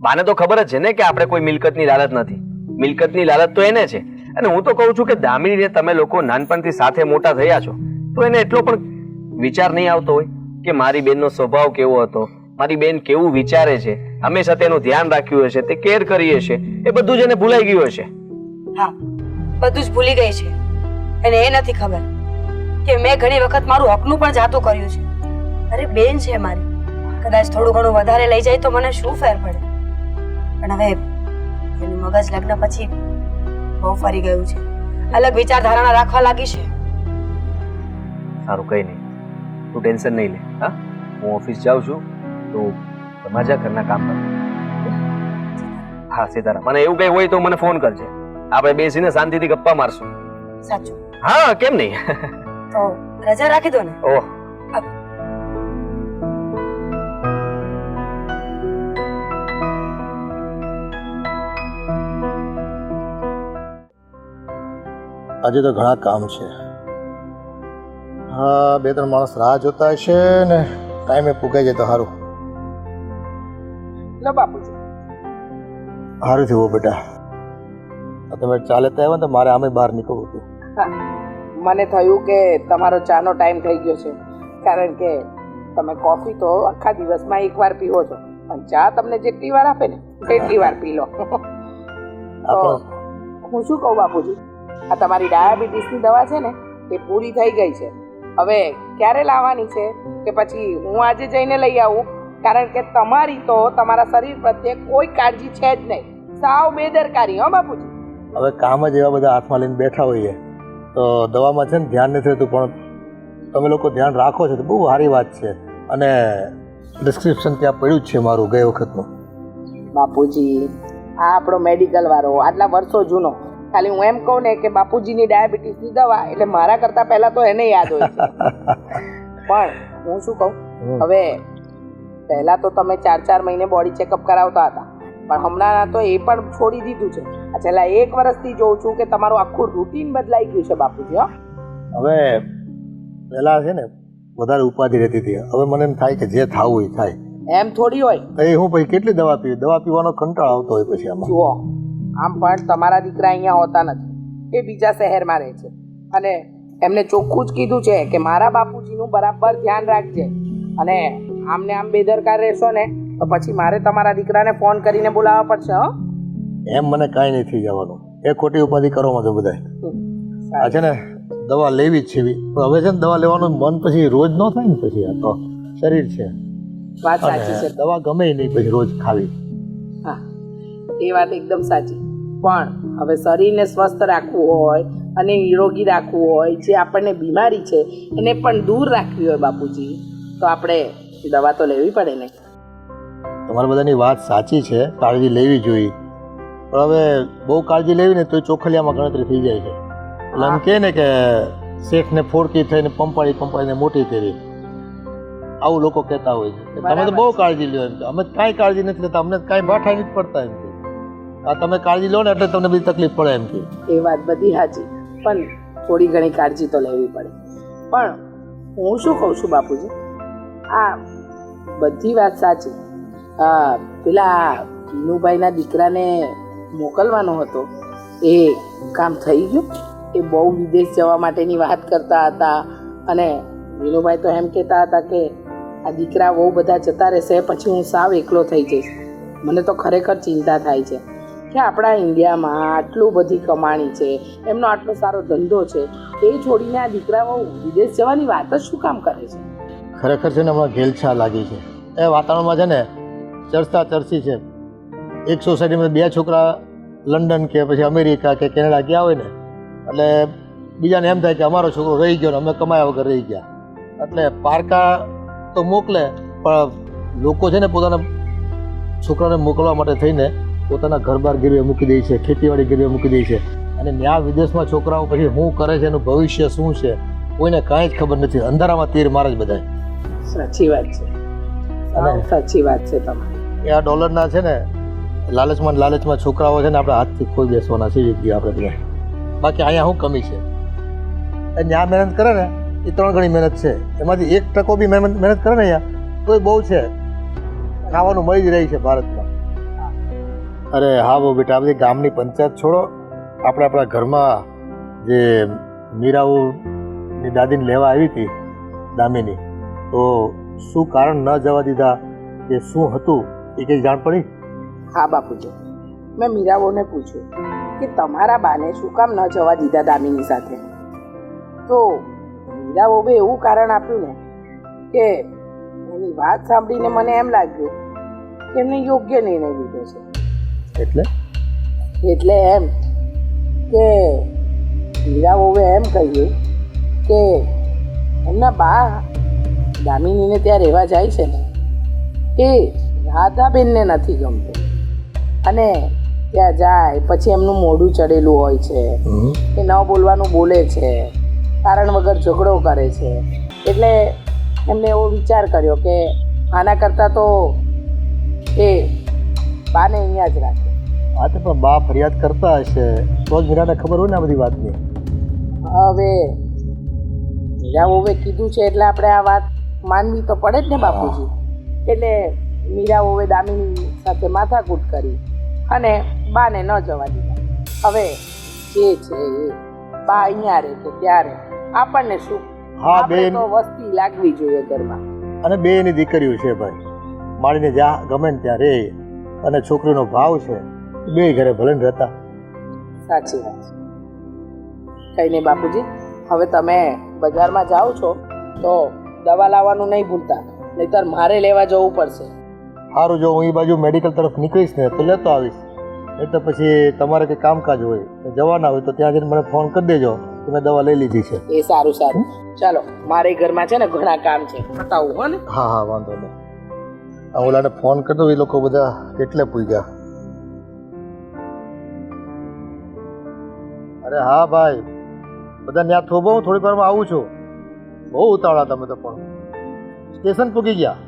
બાને તો ખબર જ છે ને કે આપણે કોઈ મિલકતની લાલચ નથી. મિલકતની લાલચ તો એને છે. અને હું તો કહું છું કે દામિનીને તમે લોકો નાનપણથી સાથે મોટા થયા છો તો એને એટલો પણ વિચાર નહીં આવતો હોય કે મારી બેનનો સ્વભાવ કેવો હતો, મારી બેન કેવું વિચારે છે, હંમેશા તેનું ધ્યાન રાખ્યું હશે, તે કેર કરી હશે, એ બધું જ એને ભૂલાઈ ગયું હશે. હા, બધું જ ભૂલી ગઈ છે. એને એ નથી ખબર કે મેં ઘણી વખત મારું હકનું પણ જાતું કર્યું છે. અરે બેન છે મારી, કદાચ થોડું ઘણું વધારે લઈ જાય તો મને શું ફેર પડે? પણ હવે એનું મગજ લગ્ન પછી બહુ ફરી ગયું છે. અલગ વિચારધારણા રાખવા લાગી છે. સારું કઈ નહીં, તું ટેન્શન નહીં લે. હા, હું ઓફિસ જાઉં છું, તું તમારા ઘરના કામ કર. હા સીતારામ, મને એવું કઈ હોય તો મને ફોન કરજે, આપણે બેસીને શાંતિથી ગપ્પા મારશું. સાચું? હા કેમ નહીં. તો રજા રાખી દો ને. ઓહ, આજે તો ઘણા કામ છે. હા, 2-3 માણસ રાહ જોતા હશે ને ટાઈમે પુગાઈ જાય તો સારું. લો બાપુજી. સારું થયું બેટા, તમે ચાલે તો આવ્યા ને તો મારે આમે બહાર નીકળવું હતું. હા, મને થયું કે તમારો ચાનો ટાઈમ થઈ ગયો છે, કારણ કે તમે કોફી તો આખા દિવસમાં એકવાર પીવો છો, પણ ચા તમને જેટલી વાર આપે ને તેટલી વાર પી લો. તો હું શું કહું બાપુજી, આ તમારી ડાયાબિટીસની દવા છે ને એ પૂરી થઈ ગઈ છે. હવે ક્યારે લાવવાની છે કે પછી હું આજે જઈને લઈ આવું? કારણ કે તમારી તો તમારા શરીર પ્રત્યે કોઈ કાળજી છે જ નહીં, સાવ બેદરકારી. હો બાપુજી, હવે કામ જ એવા બધા હાથમાં લઈને બેઠા હોઈએ તો દવામાં છે ને ધ્યાન નથી રહેતું, પણ તમે લોકો ધ્યાન રાખો છો તો બહુ સારી વાત છે. અને ડિસ્ક્રિપ્શન ત્યાં પડ્યું જ છે મારું ગઈ વખતનું. બાપુજી, આ આપણો મેડિકલ વાળો આટલા વર્ષો જૂનો, ખાલી હું એમ કહું ને કે બાપુજીની ડાયાબિટીસની દવા એટલે મારા કરતાં પહેલા તો એને યાદ હોય છે. પણ હું શું કહું, હવે પહેલા તો તમે 4-4 મહિને બોડી ચેકઅપ કરાવતા હતા, પણ હમણાં તો એ પણ છોડી દીધું છે. આ છેલ્લા 1 વર્ષથી જોઉં છું કે તમારું આખું રૂટીન બદલાઈ ગયું છે બાપુજી. હવે પહેલા છે ને વધારે ઉપાધિ રહેતી હતી, હવે મને એમ થાય કે જે થવું એ થાય. એમ થોડી હોય. એ હું પછી કેટલી દવા પીવી, દવા પીવાનો કંટાળો આવતો હોય પછી આમાં. જુઓ, આમ પણ તમારા દીકરા અહીંયા હોતા નથી, એ બીજા શહેરમાં રહે છે, અને એમને ચોખ્ખું જ કીધું છે કે મારા બાપુજીનું બરાબર ધ્યાન રાખજે, અને આમને આમ બેદરકાર રહેશો ને તો પછી મારે તમારા દીકરાને ફોન કરીને બોલાવવા પડશે. હો, એમ મને કાંઈ નહીં થઈ જવાનું, એ ખોટી ઉપાધિ કરવામાં તો બધા. આ છે ને દવા લેવી જ છે, પણ હવે છે ને દવા લેવાનું મન પછી રોજ ન થાય ને, પછી આ તો શરીર છે. વાત સાચી છે. દવા ગમે નહીં પછી રોજ ખાવી. હા, એ વાત એકદમ સાચી. પણ હવે શરીરને સ્વસ્થ રાખવું હોય અને નિરોગી રાખવું હોય, જે આપણને બીમારી છે એને પણ દૂર રાખવી હોય બાપુજી, તો આપણે દવા તો લેવી પડે ને. તમારા બધાની વાત સાચી છે, કાળજી લેવી જોઈએ, પણ હવે બહુ કાળજી લેવી ને તો ચોખલિયામાં ગણતરી થઈ જાય છે. એટલે એમ કહે ને કે શેઠને ફોડકી થઈને પંપાડીને મોટી કરી, આવું લોકો કહેતા હોય છે. તમે તો બહુ કાળજી લો એમ કે અમે કાંઈ કાળજી નથી લેતા, અમને કાંઈ બાઠા નથી પડતા એમ કે. આ તમે કાળજી લો ને એટલે તમને બધી તકલીફ પડે એમ કે. એ વાત બધી સાચી, પણ થોડી ઘણી કાળજી તો લેવી પડે. પણ હું શું કહું છું બાપુજી, આ બધી વાત સાચી. પેલા વિનુભાઈના દીકરાને મોકલવાનો હતો, એ કામ થઈ ગયું? એ બહુ વિદેશ જવા માટેની વાત કરતા હતા, અને વિનુભાઈ તો એમ કહેતા હતા કે આ દીકરા બહુ બધા જતા રહેશે પછી હું સાવ એકલો થઈ જઈશ. મને તો ખરેખર ચિંતા થાય છે કે આપણા ઇન્ડિયામાં આટલું બધી કમાણી છે, એમનો આટલો સારો ધંધો છે, એ છોડીને આ દીકરાઓ વિદેશ જવાની વાત જ શું કામ કરે છે? ખરેખર છે ને હમણાં ઘેલછા લાગી છે. એ વાતાવરણમાં છે ને ચર્ચી છે. એક સોસાયટીમાં 2 છોકરા લંડન કે પછી અમેરિકા કે કેનેડા ગયા હોય ને, એટલે બીજાને એમ થાય કે અમારો છોકરો રહી ગયો ને અમે કમાયા વગર રહી ગયા. એટલે પારકા તો મોકલે, પણ લોકો છે ને પોતાના છોકરાને મોકલવા માટે થઈને પોતાના ઘર-બાર ગીરવે મૂકી દે છે, ખેતીવાડી ગીરવે મૂકી દે છે, અને ત્યાં વિદેશમાં છોકરાઓ પછી શું કરે છે, એનું ભવિષ્ય શું છે, કોઈને કાંઈ જ ખબર નથી. અંધારામાં તીર મારે જ બધા. સાચી વાત છે, સાચી વાત છે તમારી. એ આ ડોલરના છે ને લાલચમાં છોકરાઓ છે ને આપણે હાથથી ખોઈ બેસવાના છે જગ્યા આપણે ત્યાં. બાકી અહીંયા શું કમી છે? ત્યાં મહેનત કરે ને એ 3 ગણી મહેનત છે, એમાંથી 1% બી મહેનત કરે ને અહીંયા તોય બહુ છે, ખાવાનું મળી જ રહી છે ભારતમાં. અરે હા બહુ બેટા, આ બધી ગામની પંચાયત છોડો, આપણે આપણા ઘરમાં જે મીરાઓની દાદીને લેવા આવી હતી દામિની, તો શું કારણ ન જવા દીધા કે શું હતું એ કંઈ જાણ પડી? હા બાપુજી, મેં મીરાબોને પૂછ્યું કે તમારા બાને શું કામ ન જવા દીધા દામિની સાથે, તો મીરાબોબે એવું કારણ આપ્યું ને કે એની વાત સાંભળીને મને એમ લાગ્યું કે એમને યોગ્ય નિર્ણય લીધો છે. એટલે એમ કે મીરા વહુએ એમ કહ્યું કે એમના બા દામિનીને ત્યાં રહેવા જાય છે ને એ રાધાબેનને નથી ગમતું અને ત્યાં જાય પછી એમનું મોઢું ચડેલું હોય છે, એ ન બોલવાનું બોલે છે, કારણ વગર ઝઘડો કરે છે. એટલે એમને એવો વિચાર કર્યો કે આના કરતાં તો એ બાને અહીંયા જ રાખે. હા તો પણ બા ફરિયાદ કરતા હશે તો જ મીરાને ખબર હોય ને આ બધી વાતની. હવે મીરા વહુએ કીધું છે એટલે આપણે આ વાત માનવી તો પડે જ ને બાપુજી. એટલે મીરા વહુએ દામિની સાથે માથાકૂટ કરી અને બાને ન જવા દીધા. હવે જે છે એ બા અહીંયા રહે કે ત્યારે આપણને શું, હા, આપણે બેન. તો વસ્તી લાગવી જોઈએ ઘરમાં. અને બે એની દીકરીઓ છે ભાઈ, માળીને જ્યાં ગમે ને ત્યાં રહે અને છોકરીનો ભાવ છે બે ઘરે ભલે ને રહેતા. સાચી વાત છે. કંઈ નહીં બાપુજી, હવે તમે બજારમાં જાઓ છો તો દવા લાવવાનું નહીં ભૂલતા, નહીંતર મારે લેવા જવું પડશે. સારું, જો હું એ બાજુ મેડિકલ તરફ નીકળીશ ને તો લેતો આવીશ. એ તો પછી તમારે કંઈ કામકાજ હોય જવાના હોય તો ત્યાં જઈને મને ફોન કરી દેજો કે મેં દવા લઈ લીધી છે. એ સારું સારું, ચાલો મારે ઘરમાં છે ને ઘણા કામ છે, બતાવું હો ને. હા હા, વાંધો નહીં. આ ઓલાને ફોન કરી દો, એ લોકો બધા કેટલે પૂગ્યા. અરે હા ભાઈ, બધા ત્યાં થોભો, હું થોડીક વારમાં આવું છું. બહુ ઉતાવળા તમે તો, પણ સ્ટેશન પૂગી ગયા.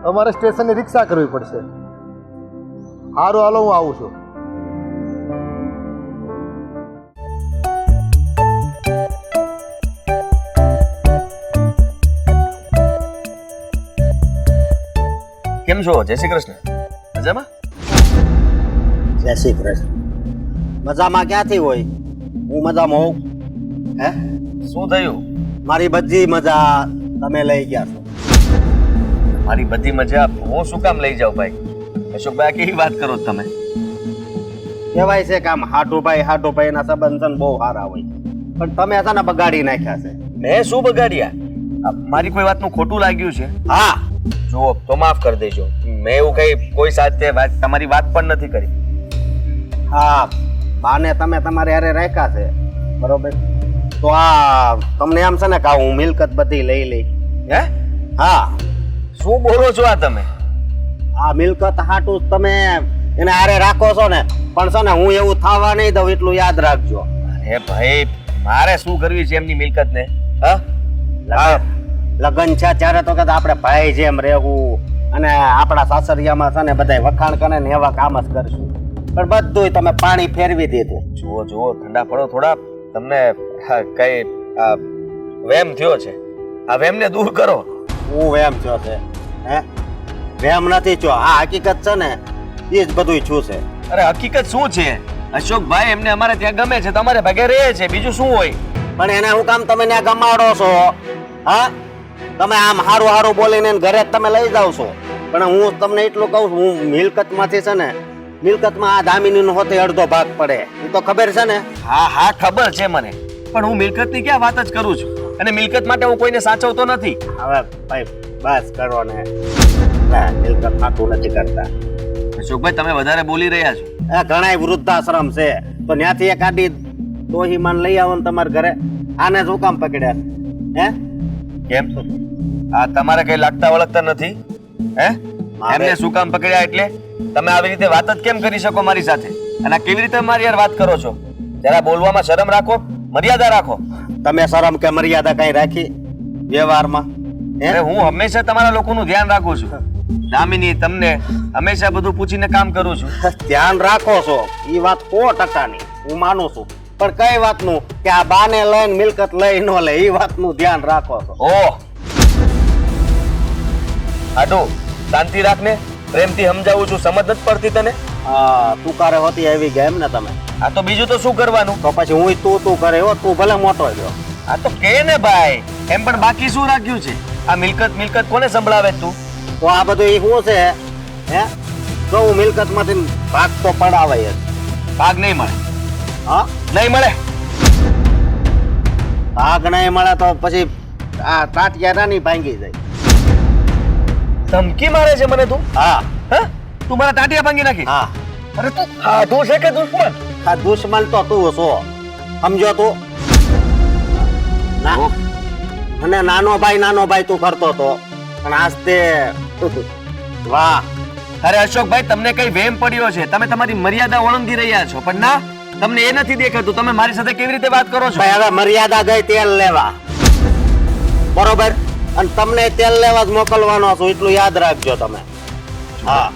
હવે મારે સ્ટેશનની રિક્ષા કરવી પડશે. સારું, હાલો હું આવું છું. કેમ છો? જય શ્રી કૃષ્ણ. મજામાં? જય શ્રી કૃષ્ણ. મજામાં ક્યાંથી હોય? હું મજામાં હોઉં. હે, શું થયું? મારી બધી મજા તમે લઈ ગયા છો. મારી બધી મજા હું શું કામ લઈ જાઉં ભાઈ? અશોકભાઈ, આ કેવી વાત કરો છો તમે? કહેવાય છે કે આમ હાટુભાઈ એના સંબંધ છે ને બહુ સારા હોય, પણ તમે છે ને બગાડી નાખ્યા છે. મેં શું બગાડ્યા? મારી કોઈ વાતનું ખોટું લાગ્યું છે? હા, જુઓ તો માફ કરી દેજો, મેં એવું કઈ કોઈ સાથે તમારી વાત પણ નથી કરી. હા, બાને તમે તમારે હારે રાખ્યા છે, બરોબર? તો આ તમને એમ છે ને કે હું મિલકત બધી લઈ લઈ. હે? હા, શું બોલો છો આ તમે? આ મિલકત હાટું તમે એને હારે રાખો છો ને, પણ છે ને હું એવું થવા નહીં દઉં, એટલું યાદ રાખજો. અરે ભાઈ, મારે શું કરવી છે એમની મિલકત ને? હા, લગન છે ત્યારે તો કદાચ આપણે ભાઈ જેમ રહેવું અને આપણા સાસરિયામાં છે ને બધા વખાણ કરે ને એવા કામ જ કરશું, પણ બધુંય તમે પાણી ફેરવી દીધું. જુઓ ઠંડા પડો થોડા. તમને કઈ વેમ થયો છે? આ વેમને દૂર કરો. હું વેમ થયો છે? હે, વેમ નથી થયો. આ હકીકત છે ને એ જ બધું છું છે. અરે હકીકત શું છે અશોકભાઈ? એમને અમારે ત્યાં ગમે છે, તમારે ભાગે રહે છે, બીજું શું હોય? પણ એને હું કામ તમે ત્યાં ગમાડો છો? હા, તમે આમ હારું હારું બોલીને ઘરે જ તમે લઈ જાવ છો, પણ હું તમને એટલું કહું છું, હું મિલકતમાંથી છે ને, મિલકતમાં આ દામિનીનો હોતે અડધો ભાગ પડે, એ તો ખબર છે ને? હા ખબર છે મને, પણ હું મિલકતની ક્યાં વાત જ કરું છું, અને મિલકત માટે હું કોઈને સાચવતો નથી. હવે ભાઈ બસ કરો ને, મિલકત ખાતું નથી કરતા. અશોકભાઈ, તમે વધારે બોલી રહ્યા છો. આ ઘણાય વૃદ્ધાશ્રમ છે, તો ત્યાંથી એક આડી દોહીમાન લઈ આવો ને તમારા ઘરે. આને શું કામ પકડ્યા? હે, કેમ? આ તમારે કઈ લાગતા વળગતા નથી? હે, એમને શું કામ પકડ્યા એટલે તમે આવી રીતે વાત જ કેમ કરી શકો મારી સાથે? અને આ કેવી રીતે મારી યાર વાત કરો છો? જરા બોલવામાં શરમ રાખો, મર્યાદા રાખો. તમે શરમ કે મર્યાદા કઈ રાખી વ્યવહારમાં? અરે હું હંમેશા તમારા લોકોનું ધ્યાન રાખું છું. દામિની, તમને હંમેશા બધું પૂછીને કામ કરું છું. ધ્યાન રાખો છો એ વાત 100%ની હું માનું છું, પણ કઈ વાતનું કે આ બાને લઈને મિલકત લઈ ન લે એ વાતનું ધ્યાન રાખો છો. ઓહ, આટો શાંતિ રાખને, પ્રેમથી સમજાવું છું, સમજ નથી પડતી તને? હા, તું કારે હોતી આવી ગયા એમ ને તમે? આ તો બીજું તો શું કરવાનું? તો પછી હું તું કરે હો, તું ભલે મોટો ગયો. આ તો કે ને ભાઈ, એમ પણ બાકી શું રાખ્યું છે? આ મિલકત કોને સંભળાવે તું? તો આ બધું એ શું છે? હે, તો હું મિલકતમાંથી ભાગ તો પડાવાય જ. ભાગ નહીં મળે. હા, નહીં મળે. ભાગ નહીં મળે તો પછી આ તાટિયા નાની ભાંગી જાય. ધમકી મારે છે મને તું? હા, તું મારા ટાટિયા ભાંગી નાખી? હા. અરે તું ખાધું છે કે દુશ્મન? આ દુશ્મન તો તું છો, સમજો તું? ના, મને નાનો ભાઈ તું કરતો તો પણ આજ તે વાહ. અરે અશોકભાઈ, તમને કઈ વેમ પડ્યો છે? તમે તમારી મર્યાદા ઓળંગી રહ્યા છો, પણ ના, તમને એ નથી દેખાતું. તમે મારી સાથે કેવી રીતે વાત કરો છો? ભાઈ હવે મર્યાદા ગઈ તેલ લેવા, બરોબર? અને તમને તેલ લેવા જ મોકલવાનો છું, એટલું યાદ રાખજો તમે. હા,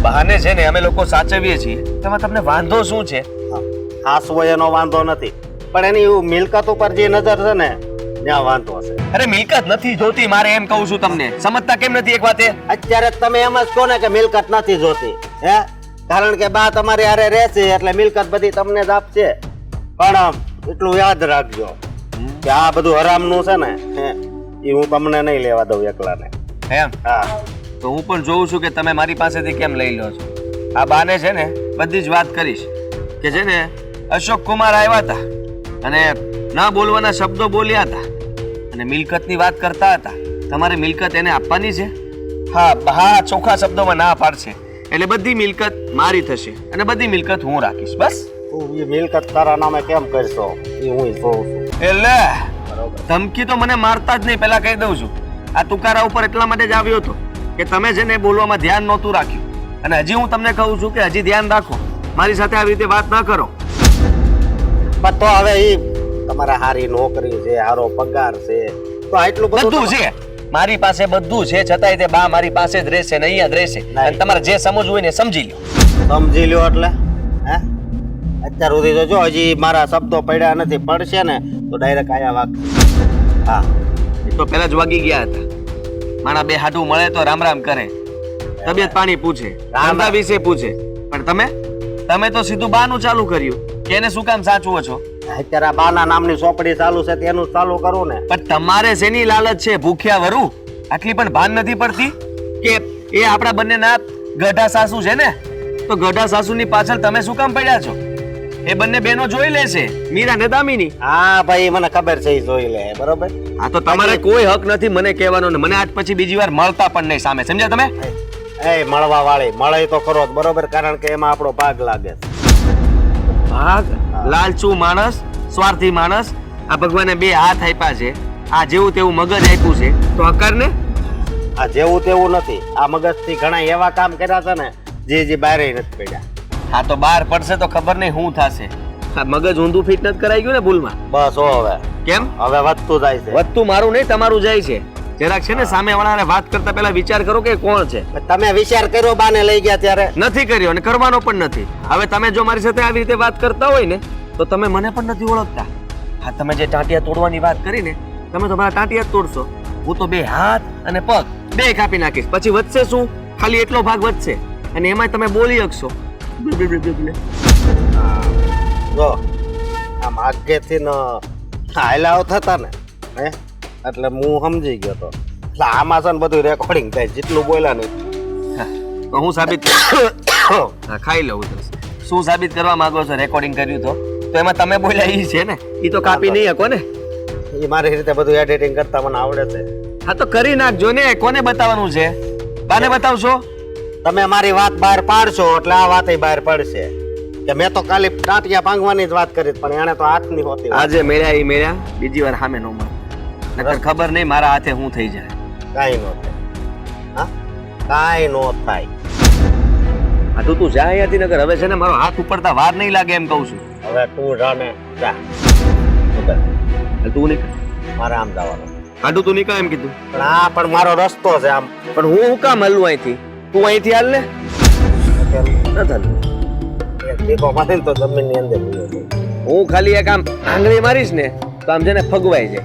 બહાને છે ને અમે લોકો સાચવીએ છીએ, તેમાં તમને વાંધો શું છે? ખાસ હોય એનો વાંધો નથી, પણ એની મિલકત ઉપર જે નજર છે ને ત્યાં વાંધો છે. અરે મિલકત નથી જોતી મારે, એમ કહું છું તમને. સમજતા કેમ નથી એક વાતે? અત્યારે તમે એમ જ કહો ને કે મિલકત નથી જોતી, હે? કારણ કે બા તમારી હારે રહેશે એટલે મિલકત બધી તમને જ આપશે. પણ એટલું યાદ રાખજો કે આ બધું હરામનું છે ને એ હું તમને નહીં લેવા દઉં એકલાને. એમ? હા, તો હું પણ જોઉં છું કે તમે મારી પાસેથી કેમ લઈ લો છો. આ બાને છે ને બધી જ વાત કરીશ કે છે ને અશોક કુમાર આવ્યા હતા અને ના બોલવાના શબ્દો બોલ્યા હતા અને મિલકતની વાત કરતા હતા. તમારે મિલકત એને આપવાની છે? હા, ચોખ્ખા શબ્દોમાં ના પાડશે એટલે બધી મિલકત મારી થશે અને બધી મિલકત હું રાખીશ. બસ. તું એ મિલકત તારા નામે કેમ કરશો એ હું જોઉં છું. એટલે ધમકી તો મને મારતા જ નહીં, પેલા કહી દઉં છું. આ તુકારા ઉપર એટલા માટે જ આવ્યો હતો કે તમે છે ને બોલવામાં ધ્યાન નહોતું રાખ્યું, અને હજી હું તમને કહું છું કે હજી ધ્યાન રાખો, મારી સાથે આવી રીતે વાત ન કરો. પણ તો હવે એ તમારા હારી નોકરી છે, હારો પગાર છે, તો આટલું બધું છે મારી પાસે, બધું છે, છતાંય તે બા મારી પાસે જ રહેશે ને અહીંયા જ રહેશે. અને તમારે જે સમજવું હોય ને સમજી લો. સમજી લ્યો એટલે હે? અત્યાર સુધી તો જો હજી મારા શબ્દો પડ્યા નથી, પડશે ને તો ડાયરેક્ટ આયા વાગ. હા, એ તો પહેલા જ વાગી ગયા હતા. મારા બે હાડું મળે તો રામ રામ કરે, તબિયત પાણી પૂછે, ધંધા વિશે પૂછે, પણ તમે તો સીધું બાનું ચાલુ કર્યું કે એને શું કામ સાચવો છો? અત્યારે આ બાના નામની ચોપડી ચાલુ છે તેનું ચાલુ કરું ને. પણ તમારે શેની લાલચ છે? ભૂખ્યા વરુ આટલી પણ ભાન નથી પડતી કે એ આપણા બંનેના ગઢા સાસુ છે ને, તો ગઢા સાસુની પાછળ તમે શું કામ પડ્યા છો? એ બંને બહેનો જોઈ લેશે, મીરા ને દામિની. હા ભાઈ, મને ખબર છે, એ જોઈ લે, બરોબર? હા, તો તમારે કોઈ હક નથી મને કહેવાનો ને મને આજ પછી બીજી વાર મળતા પણ નહીં સામે, સમજ્યા તમે? એ મળવા વાળી મળે તો ખરો જ, બરોબર? કારણ કે એમાં આપણો ભાગ લાગે છે. ભાગ? લાલચુ માણસ, સ્વાર્થી માણસ. આ ભગવાને બે હાથ આપ્યા છે, આ જેવું તેવું મગજ આપ્યું છે, તો હકાર ને? આ જેવું તેવું નથી, આ મગજથી ઘણા એવા કામ કર્યા છે ને જે બહાર નથી પડ્યા. હા, તો બહાર પડશે તો ખબર નહીં શું થશે. આ મગજ ઊંધું ફિટ નથી કરાઈ ગયું ને ભૂલમાં? બસ હો હવે. કેમ? હવે વધતું જાય છે. વધતું મારું નહીં તમારું જાય છે. જરાક છે ને સામે વાળાને વાત કરતા પહેલા વિચાર કરો કે કોણ છે. તમે વિચાર કર્યો બાને લઈ ગયા ત્યારે? નથી કર્યો અને કરવાનો પણ નથી. હવે તમે જો મારી સાથે આવી રીતે વાત કરતા હોય ને તો તમે મને પણ નથી ઓળખતા. હા, તમે જે ટાંટિયા તોડવાની વાત કરી ને, તમે તો મારા ટાંટિયા જ તોડશો. હું તો બે હાથ અને પગ બે કાપી નાખીશ, પછી વધશે શું? ખાલી એટલો ભાગ વધશે અને એમાં તમે બોલી શકશો. જો આમ આગેથી ન હાયલાઓ થતા ને, હે, એટલે હું સમજી ગયો તો. એટલે આમાં છે ને બધું રેકોર્ડિંગ થાય, જેટલું બોલ્યા ને. તો હું સાબિત હા, ખાઈ લઉં. શું સાબિત કરવા માંગો છો? રેકોર્ડિંગ કર્યું તો એમાં તમે બોલ્યા ઈ છે ને, ઈ તો કાપી નહીં શકો ને. એ મારી રીતે બધું એડિટિંગ કરતા મને આવડે છે. હા, તો કરી નાખજો ને. કોને બતાવવાનું છે? બાને બતાવશો? તમે મારી વાત બહાર પાડશો એટલે આ વાત બહાર પડશે કે મેં તો ખાલી ટાંટિયા ભાંગવાની જ વાત કરી, પણ એને તો હાથની હોતી. આજે મેળ્યા ઈ મેળ્યા, બીજી વાર સામે નો મળે. નકર ખબર નહીં મારા હાથે શું થઈ જાય. કાંઈ નો થાય. હા, કાંઈ નો થાય. આ તું જા અહીંયાથી, નકર હવે છે ને મારો હાથ ઉપડતા વાર નહીં લાગે એમ કહું છું. હવે તું જાને જા. તું નીકળ, મારે આમ જવાનું. આડું તું નીકળ એમ કીધું. પણ આ પણ મારો રસ્તો છે આમ. પણ હું કામ હલવું અહીંથી? તું અહીંથી હાલ ને. ન ચાલ. દીકો મારીને તો જમીનની અંદર ગયો છે. હું ખાલી એક આમ આંગળી મારીશ ને તો આમ છે ને ફગવાઈ જાય.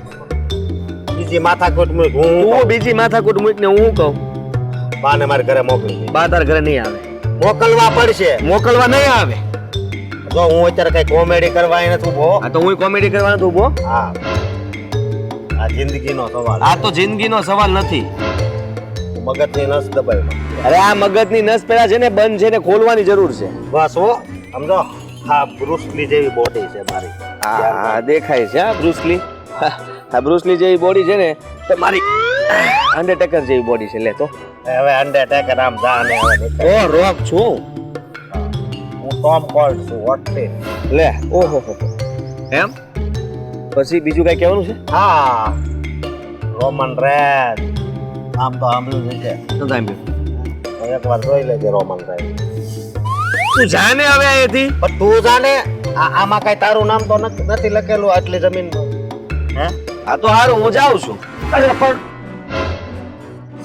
બીજી માથાકૂટ મૂક. તું બીજી માથાકૂટ મૂકને હું કહું બાને મારા ઘરે મોકલી દે. બા તાર ઘરે નહીં આવે. મોકલવા પડશે. મોકલવા નહીં આવે. જો હું અત્યારે કઈ કોમેડી કરવા અહીં નથી ઉભો. આ તો હું કોમેડી કરવાનો તો ઉભો. હા, આ જિંદગીનો સવાલ. આ તો જિંદગીનો સવાલ નથી. મગજની નસ દબાઈ. અરે આ મગજની નસ પેલા છે ને બંધ છે ને ખોલવાની જરૂર છે. બસ હો, સમજો. હા, બ્રુસલી જેવી બોડી છે મારી. હા, દેખાય છે. હા, બ્રુસલી. હા, બ્રુસલી જેવી બોડી છે ને તો મારી અંડરટેકર જેવી બોડી છે. લે તો હવે અંડરટેકર આમ જા ને હવે ઓ રોક છું હું ટોમ કોલ્ડ છું. વોટ લે. ઓહો હો એમ પછી બીજું કઈ કહેવાનું છે? હા, રોમન રેન્જ નામ તો સાંભળ્યું છે. શું સાંભળ્યું? એકવાર જોઈ લેજે રોમન રેન્જ. તું જાને હવે અહીંથી. પણ તું જાને આમાં કઈ તારું નામ તો નથી લખેલું આટલી જમીન હે? આ તો હારું, હું જાઉં છું. અરે પણ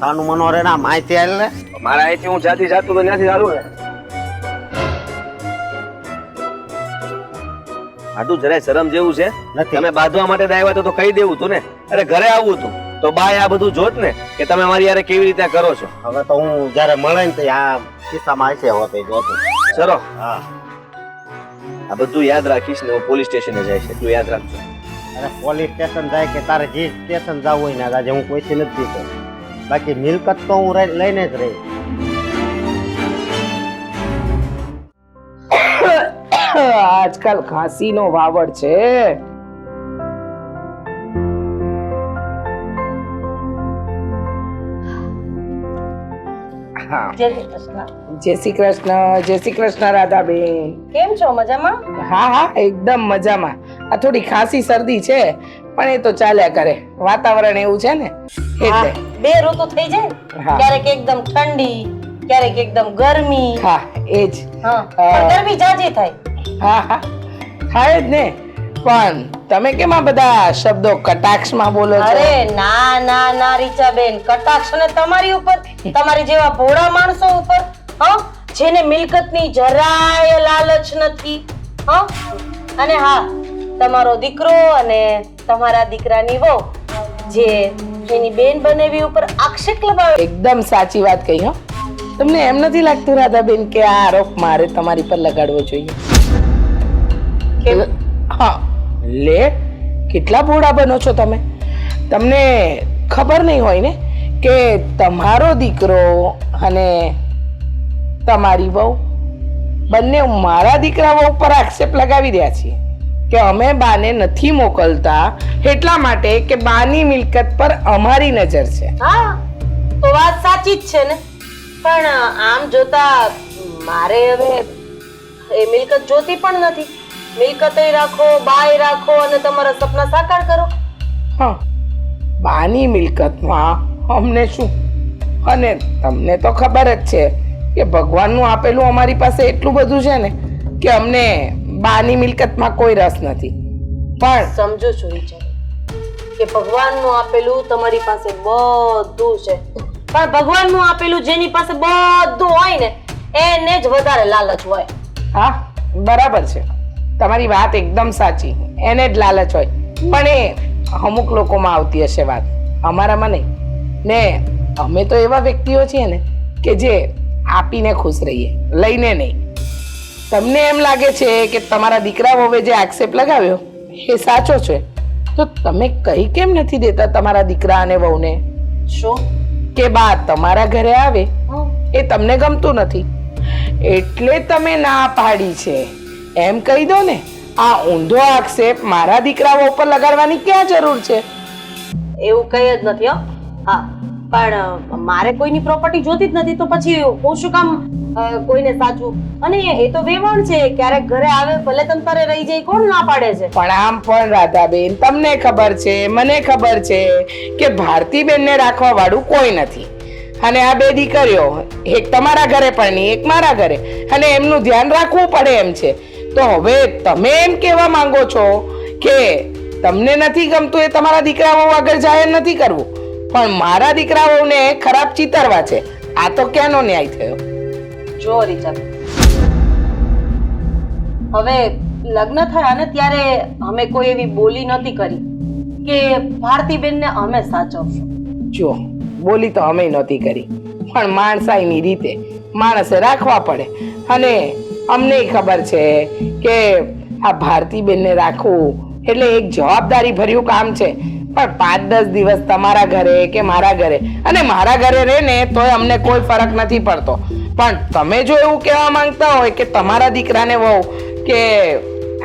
સાનું મનોરે ના માહિતી આલ ને. મારા અહીંથી હું જાતી જાતું તો ત્યાંથી ચાલુ ને. આટલું જરાય શરમ જેવું છે નથી. તમે બાંધવા માટે આવ્યા તો કહી દેવું તું ને. અરે ઘરે આવવું તું તો બાય આ બધું જોત ને કે તમે મારી યારે કેવી રીતે કરો છો. હવે તો હું જયારે મળે ને તો આ કિસ્સામાં હશે હોતે જોતું. ચલો, હા, આ બધું યાદ રાખીશ ને હું પોલીસ સ્ટેશને જાય છે, તું યાદ રાખજો. અરે પોલીસ સ્ટેશન જાય કે તારે જે સ્ટેશન જવું હોય ને આજે હું કોઈથી નથી દીધો. બાકી મિલકત તો હું લઈને જ રહી. આજકાલ ખાંસીનો વાવડ છે. હા, જય શ્રી કૃષ્ણ. જય શ્રી કૃષ્ણ. જય શ્રી કૃષ્ણ રાધાબેન. કેમ છો? મજામાં? હા હા, એકદમ મજામાં. આ થોડી ખાંસી શરદી છે પણ એ તો ચાલ્યા કરે, વાતાવરણ એવું છે ને એટલે. બે ઋતુ થઈ જાય ને. હા. ક્યારેક એકદમ ઠંડી, ક્યારેક એકદમ ગરમી. હા એજ. હા, પણ ગરમી જાજી થાય. હા હા, થાય જ ને. પણ તમે કેમ આ બધા શબ્દો કટાક્ષમાં બોલો છો? અરે ના ના ના રીચાબેન, કટાક્ષ ને તમારી ઉપર, તમારી જેવા ભોળા માણસો ઉપર, હા, જેને મિલકતની જરાય લાલચ નથી. હા, અને હા, તમારો દીકરો અને તમારા દીકરાની વહુ જે એની બેન બનેવી ઉપર આક્ષેપ લગાવે. એકદમ સાચી વાત કહી હો. તમને એમ નથી લાગતું રાધાબેન કે આ આરોપ મારે તમારી પર લગાડવો જોઈએ? હા, લે કેટલા ભોળા બનો છો તમે. તમને ખબર નહીં હોય ને કે તમારો દીકરો અને તમારી વહુ બંને મારા દીકરા વહુ પર આક્ષેપ લગાવી રહ્યા છીએ કે અમે બાને નથી મોકલતા એટલા માટે કે બાની મિલકત પર અમારી નજર છે. હા, તો વાત સાચી જ છે ને. પણ આમ જોતા મારે હવે એ મિલકત જોતી પણ નથી. મિલકતય રાખો, બાય રાખો અને તમારા સપના સાકાર કરો. હા, બાની મિલકતમાં અમને શું? અને તમને તો ખબર જ છે કે ભગવાનનું આપેલું અમારી પાસે એટલું બધું છે ને કે અમને બાની મિલકતમાં કોઈ રસ નથી. પણ સમજો છો વિચાર કે ભગવાનનું આપેલું તમારી પાસે બધું છે, પણ ભગવાનનું આપેલું જેની પાસે બધું હોય ને એને જ વધારે લાલચ હોય. હા, બરાબર છે, તમારી વાત એકદમ સાચી. એને જ લાલચ હોય. પણ એ અમુક લોકોમાં આવતી હશે વાત, અમારામાં નહીં. ને અમે તો એવા વ્યક્તિઓ છીએ ને કે જે આપીને ખુશ રહીએ, લઈને નહીં. તમને એમ લાગે છે કે તમારા દીકરા વહુએ જે આક્ષેપ લગાવ્યો એ સાચો છે, તો તમે કહી કેમ નથી દેતા તમારા દીકરા અને વહુને શું કે બા તમારા ઘરે આવે એ તમને ગમતું નથી એટલે તમે ના પાડી છે એમ કહી દો ને. આ ઊંધો આક્ષેપ મારા દીકરા વહુ પર લગાડવાની ક્યાં જરૂર છે? એવું કઈ જ નથી. હો હા, પણ મારે કોઈની પ્રોપર્ટી જોતી જ નથી, તો પછી હું શું કામ કોઈને સાચું? અને એ તો વેવણ છે, ક્યારેક ઘરે આવે ભલે તમ તારે રહી જાય, કોણ ના પાડે છે? પણ આમ પણ રાધાબેન, તમને ખબર છે, મને ખબર છે કે ભારતીબેનને રાખવા વાળું કોઈ નથી. અને આ બે દીકરીઓ, એક તમારા ઘરે પણ નહીં, એક મારા ઘરે, અને એમનું ધ્યાન રાખવું પડે એમ છે. તો હવે તમે એમ કહેવા માંગો છો કે તમને નથી ગમતું એ તમારા દીકરા વહુ આગળ જાહેર નથી કરવું, પણ મારા દીકરા વહુને ખરાબ ચિતરવા છે. આ તો ક્યાંનો ન્યાય થયો? જો રીચા, હવે લગ્ન થયા ને ત્યારે અમે કોઈ એવી બોલી નથી કરી કે ભારતીબેનને અમે સાચવશું. જો બોલી તો અમે નહોતી કરી, પણ માણસાઈની રીતે માણસે રાખવા પડે. અને અમને ખબર છે કે આ ભારતીબેનને રાખવું એટલે એક જવાબદારી ભર્યું કામ છે. પણ 5-10 દિવસ તમારા ઘરે કે મારા ઘરે, અને મારા ઘરે રહે ને તોય અમને કોઈ ફરક નથી પડતો. પણ તમે જો એવું કહેવા માંગતા હોય કે તમારા દીકરાને વહુ કે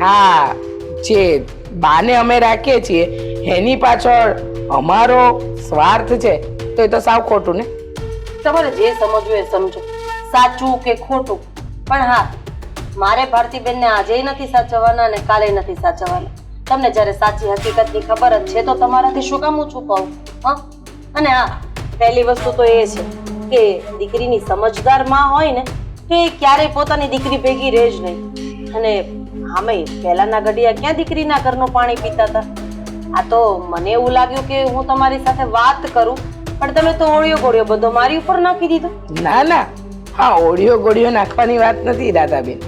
હા જે બાને અમે રાખીએ છીએ એની પાછળ અમારો સ્વાર્થ છે, તો એ તો સાવ ખોટું ને. તમારે જે સમજવું એ સમજો, સાચું કે ખોટું. પણ હા, મારે ભારતીબેનને આજે નથી સાચવવાના અને કાલે નથી સાચવવાના. તમને જ્યારે સાચી હકીકતની ખબર જ છે તો તમારાથી શું કામ હું છુપાવું? હા, અને હા, પહેલી વસ્તુ તો એ છે કે દીકરીની સમજદાર માં હોય ને તો એ ક્યારેય પોતાની દીકરી ભેગી રહે જ નહીં. અને આમે પહેલાના ઘડિયા ક્યાં દીકરીના ઘરનું પાણી પીતા હતા? આ તો મને એવું લાગ્યું કે હું તમારી સાથે વાત કરું, પણ તમે તો ઓળિયો ગોળિયો બધો મારી ઉપર નાખી દીધો. ના ના, હા, ઓળિયો ગોળિયો નાખવાની વાત નથી રાધાબેન.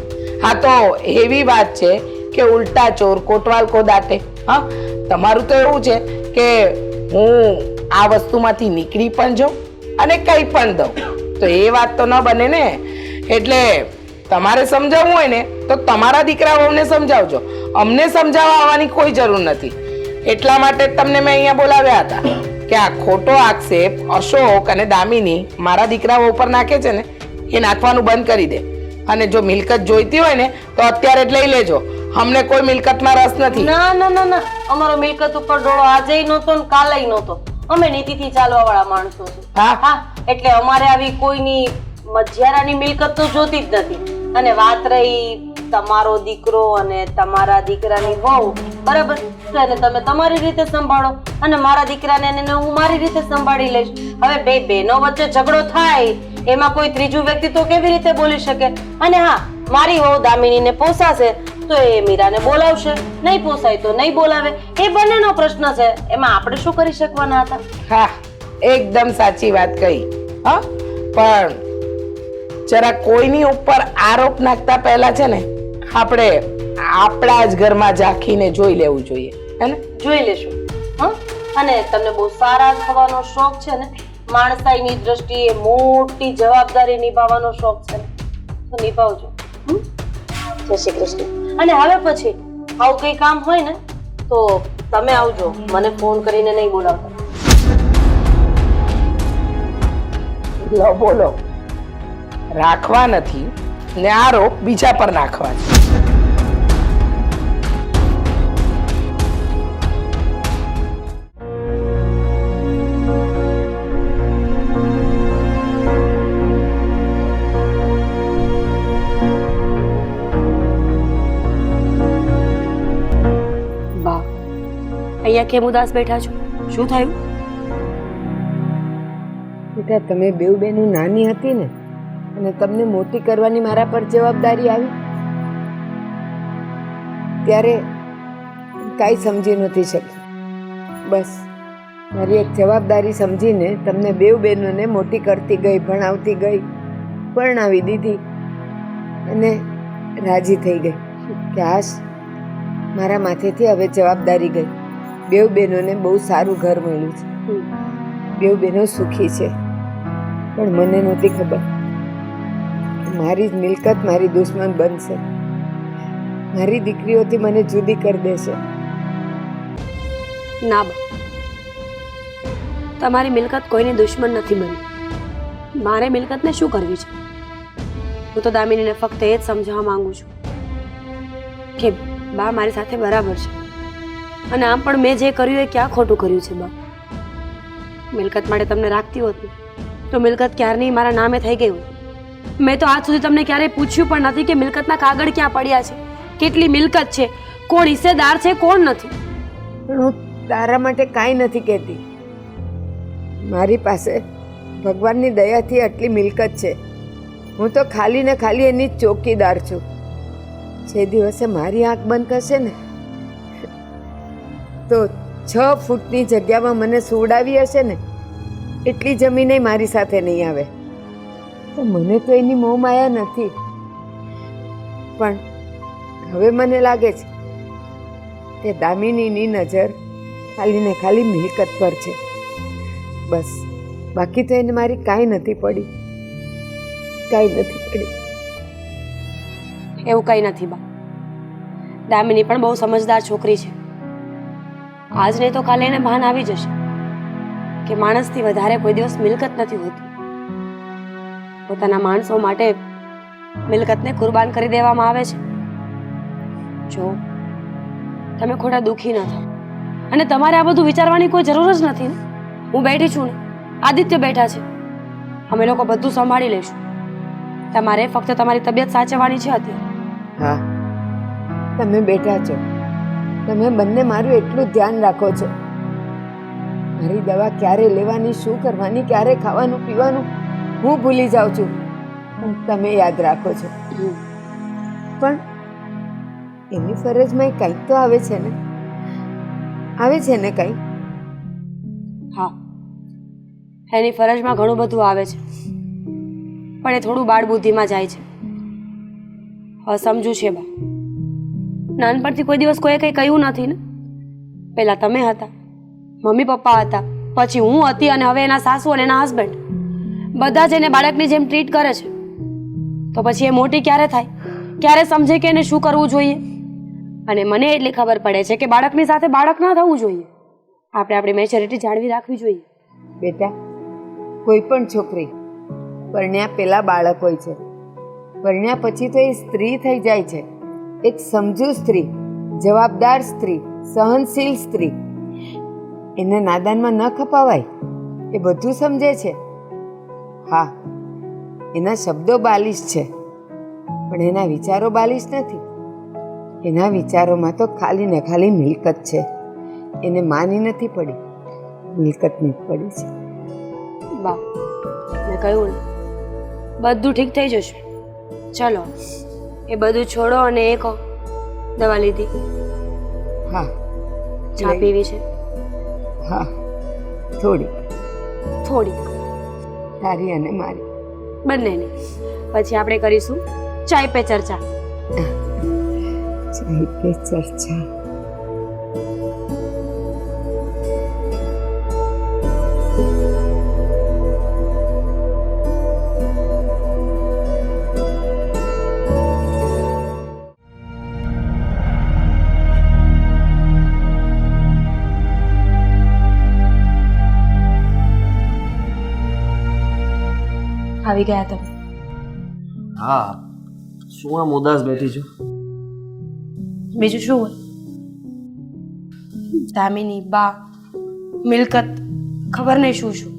હા, તો એવી વાત છે કે ઉલટા ચોર કોટવાલ કો દાટે. હા, તમારું તો એવું છે કે હું આ વસ્તુમાંથી નીકળી પણ જાઉં અને કંઈ પણ દઉં, તો એ વાત તો ન બને ને. એટલે તમારે સમજાવવું હોય ને તો તમારા દીકરાઓને સમજાવજો, અમને સમજાવવા આવવાની કોઈ જરૂર નથી. એટલા માટે જ તમને મેં અહીંયા બોલાવ્યા હતા કે આ ખોટો આક્ષેપ અશોક અને દામિની મારા દીકરાઓ ઉપર નાખે છે ને એ નાખવાનું બંધ કરી દે. અને જો મિલકત જોઈતી હોય ને તો અત્યારે જ લઈ લેજો, અમને કોઈ મિલકતમાં રસ નથી. ના ના ના ના, અમારો મિલકત ઉપર ડોળો આજે નહોતો ને કાલે નહોતો. અમે નીતિથી ચાલવા વાળા માણસો છે. હા હા, એટલે અમારે આવી કોઈની મજિયારાની મિલકત તો જોતી જ નથી. અને વાત રહી તમારો દીકરો અને તમારા દીકરાની વહુ, બરાબર, તો એને તમે તમારી રીતે સંભાળો અને મારા દીકરાને એને હું મારી રીતે સંભાળી લઈશ. હવે બે બહેનો વચ્ચે ઝઘડો થાય એમાં કોઈ ત્રીજું વ્યક્તિ તો કેવી રીતે બોલી શકે? અને હા, મારી વહુ દામિનીને પોસાશે તો એ મીરાને બોલાવશે, નહીં પોસાય તો નહીં બોલાવે. એ બંનેનો પ્રશ્ન છે, એમાં આપણે શું કરી શકવાના હતા? હા, એકદમ સાચી વાત કહી. હા, પણ જરા કોઈની ઉપર આરોપ નાખતા પહેલા છે ને આપણે આપણા જ ઘરમાં ઝાંખીને જોઈ લેવું જોઈએ, હે ને? જોઈ લેશું. હા, અને તમને બહુ સારા થવાનો શોખ છે ને, માણસાઈની દ્રષ્ટિએ મોટી જવાબદારી નિભાવવાનો શોખ છે ને, તો નિભાવજો. જય શ્રી કૃષ્ણ. અને હવે પછી આવું કઈ કામ હોય ને તો તમે આવજો, મને ફોન કરીને નહીં બોલાવતા. લો બોલો, રાખવા નથી ને આરોપ બીજા પર નાખવા છે. બા, અહીંયા કેમ ઉદાસ બેઠા છો? શું થયું? બેટા, તમે બેઉ બહેનો નાની હતી ને અને તમને મોટી કરવાની મારા પર જવાબદારી આવી ત્યારે કાંઈ સમજી નથી શકી. બસ મારી એક જવાબદારી સમજીને તમને બેઉ બહેનોને મોટી કરતી ગઈ, ભણાવતી ગઈ, પરણાવી દીધી અને રાજી થઈ ગઈ કે હાશ, મારા માથેથી હવે જવાબદારી ગઈ. બેઉ બહેનોને બહુ સારું ઘર મળ્યું છે, બેઉ બહેનો સુખી છે. પણ મને નહોતી ખબર મારી જ મિલકત મારી દુશ્મન બનશે, મારી દીકરીઓથી મને જુદી કરી દેશે. ના બા, તમારી મિલકત કોઈની દુશ્મન નથી બની. મારે મિલકતને શું કરવી છે? હું તો દામિનીને ફક્ત એ જ સમજાવવા માંગુ છું કે બા મારી સાથે બરાબર છે, અને આમ પણ મેં જે કર્યું એ ક્યાં ખોટું કર્યું છે બા? મિલકત માટે તમને રાખતી હોત ને તો મિલકત ક્યારની મારા નામે થઈ ગઈ હોત. મેં તો આજ સુધી તમને ક્યારેય પૂછ્યું પણ નથી કે મિલકતના કાગળ ક્યાં પડ્યા છે, કેટલી મિલકત છે, કોણ હિસ્સેદાર છે, કોણ નથી. પણ હું તારા માટે કાંઈ નથી કહેતી. મારી પાસે ભગવાનની દયાથી આટલી મિલકત છે. હું તો ખાલી ને ખાલી એની જ ચોકીદાર છું. જે દિવસે મારી આંખ બંધ થશે ને તો 6 ફૂટની જગ્યામાં મને સુવડાવી હશે ને એટલી જમીને મારી સાથે નહીં આવે. તો મને તો એની મોહ માયા નથી, પણ હવે મને લાગે છે કે દામિનીની નજર ખાલી ને ખાલી મિલકત પર છે. બસ, બાકી તો એને મારી કાંઈ નથી પડી, કાંઈ નથી પડી. એવું કંઈ નથી બા, દામિની પણ બહુ સમજદાર છોકરી છે. આજ નહીં તો કાલે એને ભાન આવી જશે કે માણસથી વધારે કોઈ દિવસ મિલકત નથી હોતી. પોતાના માણસો માટે મિલકતને કુરબાન કરી દેવામાં આવે છે. જો તમે ખોટા દુઃખી ન થાઓ, અને તમારે આ બધું વિચારવાની કોઈ જરૂર જ નથી ને. હું બેઠી છું ને, આદિત્ય બેઠા છે, અમે લોકો બધું સંભાળી લઈશું. તમારે ફક્ત તમારી તબિયત સાચવવાની છે અત્યારે. હા, તમે બેઠા છો તમે બંને મારું એટલું ધ્યાન રાખો છો. મારી દવા ક્યારે લેવાની, શું કરવાની, ક્યારે ખાવાનું પીવાનું હું ભૂલી જાઉં છું, પણ તમે યાદ રાખો છો. પણ એની ફરજમાં કંઈક તો આવે છે ને, આવે છે ને કંઈક? હા, એની ફરજમાં ઘણું બધું આવે છે, પણ એ થોડું બાળ બુદ્ધિમાં જાય છે. સમજુ છે બા. નાનપણથી કોઈ દિવસ કોઈએ કંઈ કહ્યું નથી ને. પહેલા તમે હતા, મમ્મી પપ્પા હતા, પછી હું હતી, અને હવે એના સાસુ અને એના હસબન્ડ. બધા જ એને બાળકની જેમ ટ્રીટ કરે છે. તો પછી એ મોટી ક્યારે થાય, ક્યારે સમજે કે એને શું કરવું જોઈએ? અને મને એટલી ખબર પડે છે કે બાળકની સાથે બાળક ના થવું જોઈએ. આપણે આપણી મેચ્યોરિટી જાળવી રાખવી જોઈએ. બેટા, કોઈ પણ છોકરી પરણ્યા પહેલા બાળક હોય છે, પરણ્યા પછી તો એ સ્ત્રી થઈ જાય છે. એક સમજુ સ્ત્રી, જવાબદાર સ્ત્રી, સહનશીલ સ્ત્રી. એને નાદાનમાં ન ખપાવાય, એ બધું સમજે છે. હા, એના શબ્દો બાલિશ છે, પણ એના વિચારો બાલિશ નથી. એના વિચારોમાં તો ખાલી ને ખાલી મિલકત છે. એને માની નથી પડી, મિલકતની જ પડી છે. બા, મેં કહ્યું ને, બધું ઠીક થઈ જશે. ચલો, એ બધું છોડો અને એ કહો, દવા લીધી? હા, ચા પીવી છે? હા, થોડી થોડી? તારી અને મારી બંનેને. પછી આપણે કરીશું ચાય પે ચર્ચા. ચાય પે ચર્ચા. આવી ગયા તમે? હા, શું આમ ઉદાસ બેઠી છું? બીજું શું હોય? દામિની, બા, મિલકત, ખબર નહીં શું શું.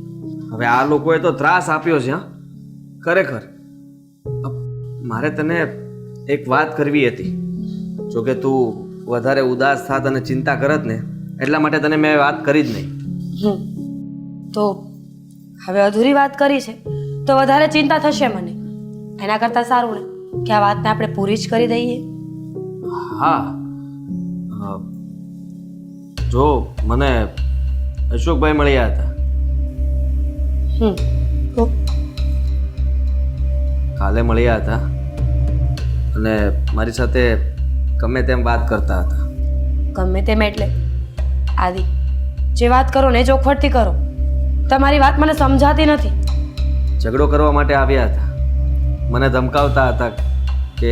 હવે આ લોકોએ તો ત્રાસ આપ્યો છે. હા, ખરેખર. મારે તને એક વાત કરવી હતી. જો કે તું વધારે ઉદાસ થાત અને ચિંતા કરત ને, એટલા માટે તને મેં વાત કરી જ નહીં. તો હવે અધૂરી વાત કરી છે તો વધારે ચિંતા થશે મને. એના કરતાં સારું ને કે આ વાતને આપણે પૂરી જ કરી દઈએ. હા, જો મને અશોકભાઈ મળ્યા હતા. તો કાલે મળ્યા હતા અને મારી સાથે ગમે તેમ વાત કરતા હતા. ગમે તેમ એટલે આદિ, જે વાત કરો ને એ ચોખવટથી કરો. તમારી વાત મને સમજાતી નથી. ઝઘડો કરવા માટે આવ્યા હતા. મને ધમકાવતા હતા કે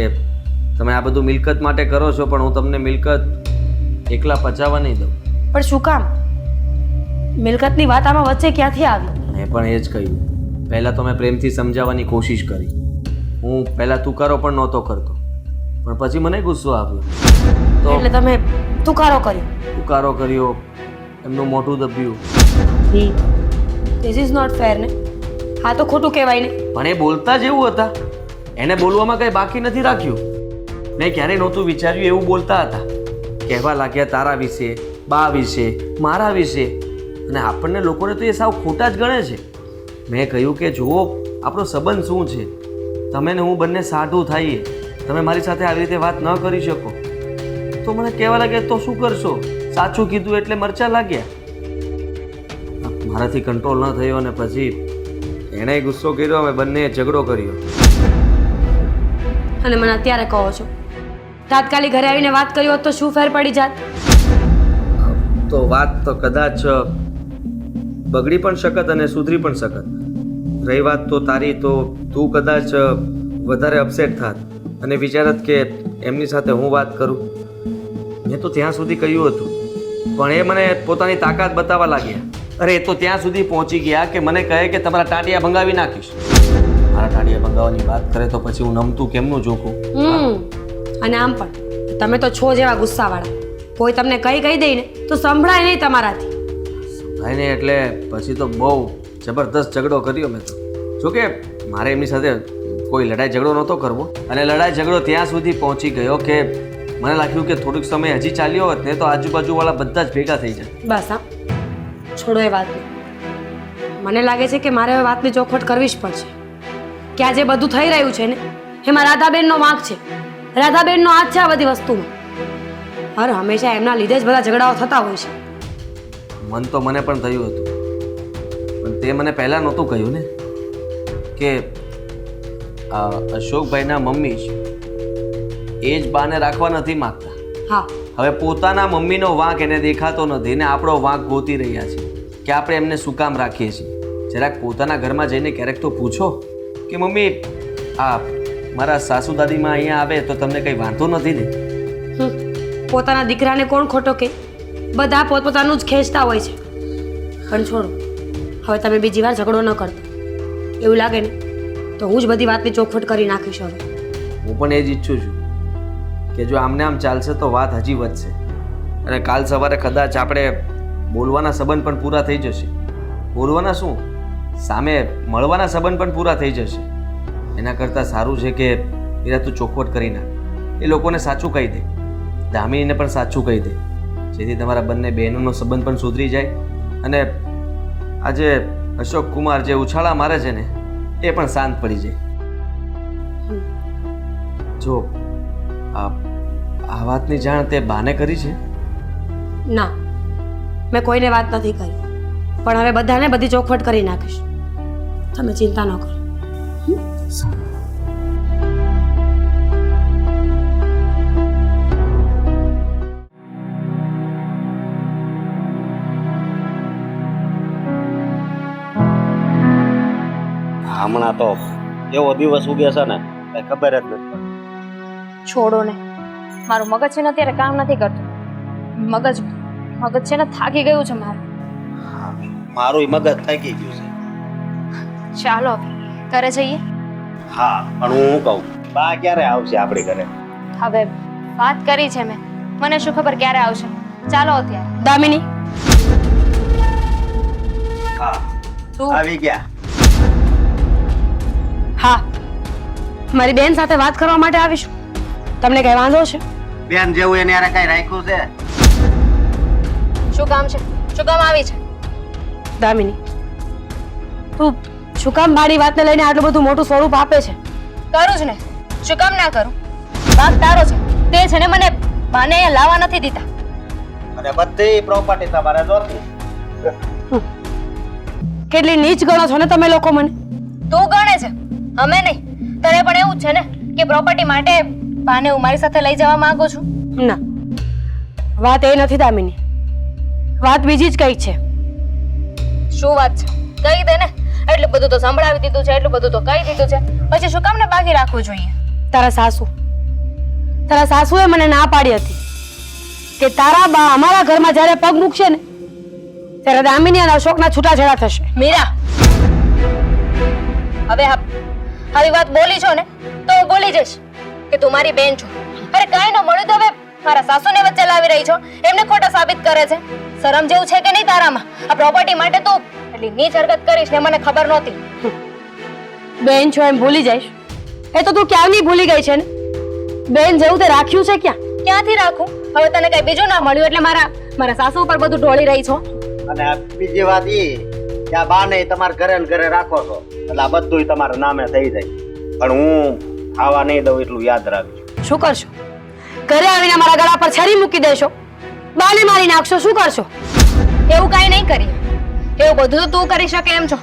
તમે આ બધું મિલકત માટે કરો છો, પણ હું તમને મિલકત એકલા પચાવવા નહીં દઉં. પણ શું કામ? મિલકતની વાત આમાં વચ્ચે ક્યાંથી આવી? મેં પણ એ જ કહ્યું. પહેલાં તો મેં પ્રેમથી સમજાવવાની કોશિશ કરી. હું પહેલાં તુકારો પણ નહોતો કરતો, પણ પછી મને ગુસ્સો આવ્યો તો એટલે તમે તુકારો કર્યો? તુકારો કર્યો, એમનું મોઢું દબ્યું. ધીસ ઇઝ નોટ ફેર ને. હા તો ખોટું કહેવાય ને. પણ એ બોલતા જ એવું હતા. એને બોલવામાં કંઈ બાકી નથી રાખ્યું. મેં ક્યારેય નહોતું વિચાર્યું એવું બોલતા હતા. કહેવા લાગ્યા તારા વિશે, બા વિશે, મારા વિશે, અને આપણને લોકોને તો એ સાવ ખોટા જ ગણે છે. મેં કહ્યું કે જુઓ, આપણો સંબંધ શું છે? તમે ને હું બંને સાઢું થઈએ, તમે મારી સાથે આવી રીતે વાત ન કરી શકો. તો મને કહેવા લાગ્યા તો શું કરશો? સાચું કીધું એટલે મરચા લાગ્યા. મારાથી કંટ્રોલ ન થયો અને પછી એણે ગુસ્સો કર્યો, અમે બંને ઝઘડો કર્યો. અને મને અત્યારે કહો છો તાત્કાલિક ઘરે આવીને વાત કરી હોત તો શું ફેર પડી જાત? તો વાત તો કદાચ બગડી પણ શકત અને સુધરી પણ શકત. રહી વાત તો તારી, તો તું કદાચ વધારે અપસેટ થાત અને વિચારત કે એમની સાથે હું વાત કરું. મેં તો ત્યાં સુધી કહ્યું હતું, પણ એ મને પોતાની તાકાત બતાવવા લાગ્યા. અરે એ તો ત્યાં સુધી પહોંચી ગયા કે મને કહે કે તમારા ટાંટિયા ભંગાવી નાખીશ. મારા ટાંટિયા ભંગાવવાની વાત કરે તો પછી હું નમતું કેમનું જોખું? અને આમ પણ તમે તો છો જેવા ગુસ્સાવાળા. કોઈ તમને કહી દે ને તો સંભળાય નહીં તમારાથી. સંભળાય નહીં એટલે પછી તો બહુ જબરદસ્ત ઝઘડો કર્યો મેં તો. જોકે મારે એમની સાથે કોઈ લડાઈ ઝઘડો નહોતો કરવો, અને લડાઈ ઝઘડો ત્યાં સુધી પહોંચી ગયો કે મને લાગ્યું કે થોડુંક સમય હજી ચાલ્યો હોત ને તો આજુબાજુવાળા બધા જ ભેગા થઈ જાય. બસ હા, છોડો એ વાતને. મને લાગે છે કે મારે હવે વાતની ચોખવટ કરવી જ પડશે કે આ જે બધું થઈ રહ્યું છે ને એમાં રાધાબેનનો વાંક છે. રાધાબેનનો હાથ છે આ બધી વસ્તુમાં. હર હંમેશા એમના લીધે જ બધા ઝઘડાઓ થતા હોય છે. મન તો મને પણ થયું હતું, પણ તે મને પહેલાં નહોતું કહ્યું ને કે આ અશોકભાઈના મમ્મી જ એ જ બાને રાખવા નથી માગતા. હા, હવે પોતાના મમ્મીનો વાંક એને દેખાતો નથી ને આપણો વાંક ગોતી રહ્યા છે કે આપણે એમને શું કામ રાખીએ છીએ. જરાક પોતાના ઘરમાં જઈને ક્યારેક તો પૂછો કે મમ્મી આ મારા સાસુ દાદીમાં અહીંયા આવે તો તમને કંઈ વાંધો નથી ને? પોતાના દીકરાને કોણ ખોટો કે? બધા પોતપોતાનું જ ખેંચતા હોય છે. પણ છોડો, હવે તમે બીજી વાર ઝઘડો ન કરતા. એવું લાગે ને તો હું જ બધી વાતની ચોખવટ કરી નાખીશ હવે. હું પણ એ જ ઈચ્છું છું કે જો આમને આમ ચાલશે તો વાત હજી વધશે અને કાલ સવારે કદાચ આપણે બોલવાના સંબંધ પણ પૂરા થઈ જશે. બોલવાના શું, સામે મળવાના સંબંધ પણ પૂરા થઈ જશે. એના કરતાં સારું છે કે એના તું ચોખવટ કરી નાખ. એ લોકોને સાચું કહી દે, દામિનીને પણ સાચું કહી દે, જેથી તમારા બંને બહેનોનો સંબંધ પણ સુધરી જાય અને આજે અશોક કુમાર જે ઉછાળા મારે છે ને એ પણ શાંત પડી જાય. જો આ વાતની જાણ તે બાને કરી છે? ના, મેં કોઈને વાત નથી કરી, પણ હવે બધાને બધી ચોખવટ કરી નાખીશ. તમે ચિંતા ન કરો. હમણાં તો એવો દિવસ ઉગે છે ને કઈ ખબર જ નથી પડતી. છોડો ને, મારું મગજ છે ને અત્યારે કામ નથી કરતું. મગજ છે ને થાકી ગયું છે મારું. મારું મગજ થાકી ગયું છે. ચાલો ઘરે જઈએ. હા, પણ હું કહું બા ક્યારે આવશે આપણી ઘરે? હવે વાત કરી છે મેં, મને શું ખબર ક્યારે આવશે. ચાલો અત્યારે. દામિની, હા, તું આવી ગયા. હા, મારી બેન સાથે વાત કરવા માટે આવીશું. તમને કઈ વાંધો છે? બેન જેવું એને યાર કઈ રાખ્યું છે? શું કામ છે? શું કામ આવી છે? દામિની, તું શું કામ મારી વાતને લઈને આટલું બધું મોટું સ્વરૂપ આપે છે? કરું જ ને, શું કામ ના કરું? વાંક તારો છે. તે છે ને મને બાને અહીંયા લાવવા નથી દીધા. અને બધી પ્રોપર્ટી તમારે જોતી. કેટલી નીચ ગણો છો ને તમે લોકો મને. તું ગણે છે, અમે નહીં. તને પણ એવું જ છે ને કે પ્રોપર્ટી માટે બાને હું મારી સાથે લઈ જવા માંગુ છું? ના, વાત એ નથી દામિની, વાત બીજી જ કઈ છે. શું વાત છે? કહી દે ને. એટલું બધું તો સંભળાવી દીધું છે, એટલું બધું તો કહી દીધું છે, પછી શું કામ ને બાકી રાખવું જોઈએ? તારા સાસુએ મને ના પાડી હતી કે તારા બા અમારા ઘરમાં જ્યારે પગ મૂકશે ને ત્યારે દામિની અને અશોકના છૂટાછેડા થશે. મીરા, હવે આવી વાત બોલી છો ને તો હું બોલી જઈશ કે તું મારી બેન છો. અરે કાંઈ ન મળ્યું તો હવે મારા સાસુને વચ્ચે લાવી રહી છો, એમને ખોટા સાબિત કરે છે. શરમ જેવું છે કે નહીં તારામાં? આ પ્રોપર્ટી માટે તું એટલી નીચ હરકત કરીશ ને મને ખબર નહોતી. બેન છો એમ ભૂલી જઈશ એ તો તું ક્યારની ભૂલી ગઈ છે ને. બેન જેવું તે રાખ્યું છે ક્યાં? ક્યાંથી રાખું? હવે તને કઈ બીજું ના મળ્યું એટલે મારા સાસુ ઉપર બધું ઢોળી રહી છો. અને બીજી વાત એ કે આ બા ને તમારા ઘરે ને ઘરે રાખો છો એટલે આ બધું તમારા નામે થઈ જાય. પણ હું ખાવા નહીં દઉં એટલું યાદ રાખજો. શું કરશો? ઘરે આવીને મારા ગળા પર છરી મૂકી દેશો, બાને મારી નાખશો, શું કરશો? એવું કાંઈ નહીં કરીએ. એવું બધું તો તું કરી શકે એમ છો.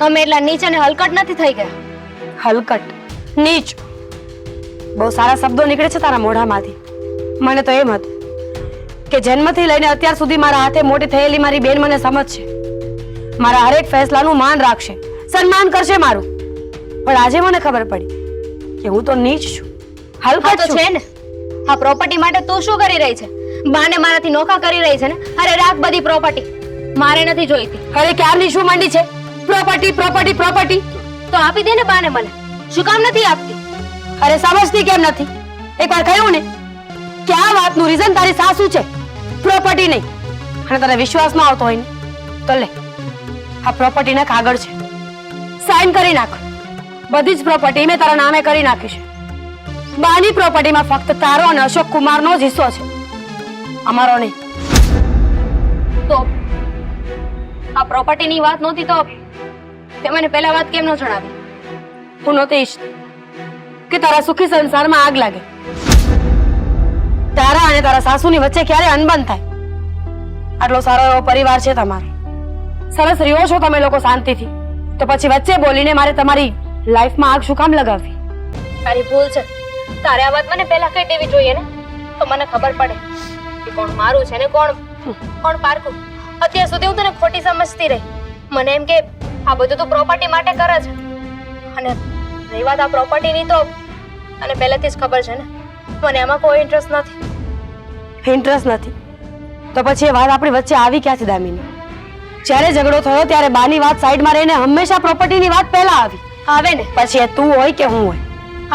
અમે એટલા નીચ અને હલકટ નથી થઈ ગયા. હલકટ, નીચ, બહુ સારા શબ્દો નીકળે છે તારા મોઢામાંથી. મને તો એમ હતું કે જન્મથી લઈને અત્યાર સુધી મારા હાથે મોટી થયેલી મારી બેન મને સમજશે, મારા હરેક ફેસલાનું માન રાખશે, સન્માન કરશે મારું. પણ આજે મને ખબર પડી કે હું તો નીચ છું, હા હલકટ તો છું. છે ને. આ પ્રોપર્ટી માટે તું શું કરી રહી છે? બાને મારાથી નોખા કરી રહી છે ને. અરે રાખ બધી પ્રોપર્ટી, મારે નથી જોઈતી. અરે ક્યારની શું માંડી છે? પ્રોપર્ટી પ્રોપર્ટી પ્રોપર્ટી તો આપી દે ને બાને મને. શું કામ નથી આપતી? અરે સમજતી કેમ નથી? એકવાર કહ્યું ને કે આ વાતનું રીઝન તારી સાસુ છે, પ્રોપર્ટી નહીં. અને તને વિશ્વાસ ન આવતો હોય ને તો લે, આ પ્રોપર્ટીના કાગળ છે, સાઈન કરી નાખ. બધી જ પ્રોપર્ટી મેં તારા નામે કરી નાખી છે. બાની પ્રોપર્ટીમાં ફક્ત તારો અને અશોક કુમારનો જ હિસ્સો છે, અમારો નહીં. તો આ પ્રોપર્ટીની વાત નહોતી તો તે મને પહેલા વાત કેમ ન જણાવી? હું નહોતી ઈચ્છતી કે તારા સુખી સંસારમાં આગ લાગે. તારા અને તારા સાસુની વચ્ચે ક્યારે અનબન થાય. આટલો સારો એવો પરિવાર છે તમારો, સરસ રહ્યો છો તમે લોકો શાંતિથી, તો પછી વચ્ચે બોલીને મારે તમારી લાઈફમાં આગ શું કામ લગાવવી? તારી ભૂલ છે. તારે આ વાત મને પહેલા કહી દેવી જોઈએ ને, તો મને ખબર પડે કે કોણ મારું છે ને કોણ પારકું. અત્યાર સુધી હું તને ખોટી સમજતી રહી. મને એમ કે આ બધું તો પ્રોપર્ટી માટે કરે છે, અને રહી વાત આ પ્રોપર્ટીની તો અને પહેલેથી જ ખબર છે ને મને એમાં કોઈ ઇન્ટરેસ્ટ નથી. ઇન્ટરેસ્ટ નથી તો પછી એ વાત આપણી વચ્ચે આવી ક્યાંથી દામિની? જ્યારે ઝઘડો થયો ત્યારે બાની વાત સાઈડમાં રહીને હંમેશા પ્રોપર્ટીની વાત પહેલા આવી. આવે ને પછી એ તું હોય કે હું હોય,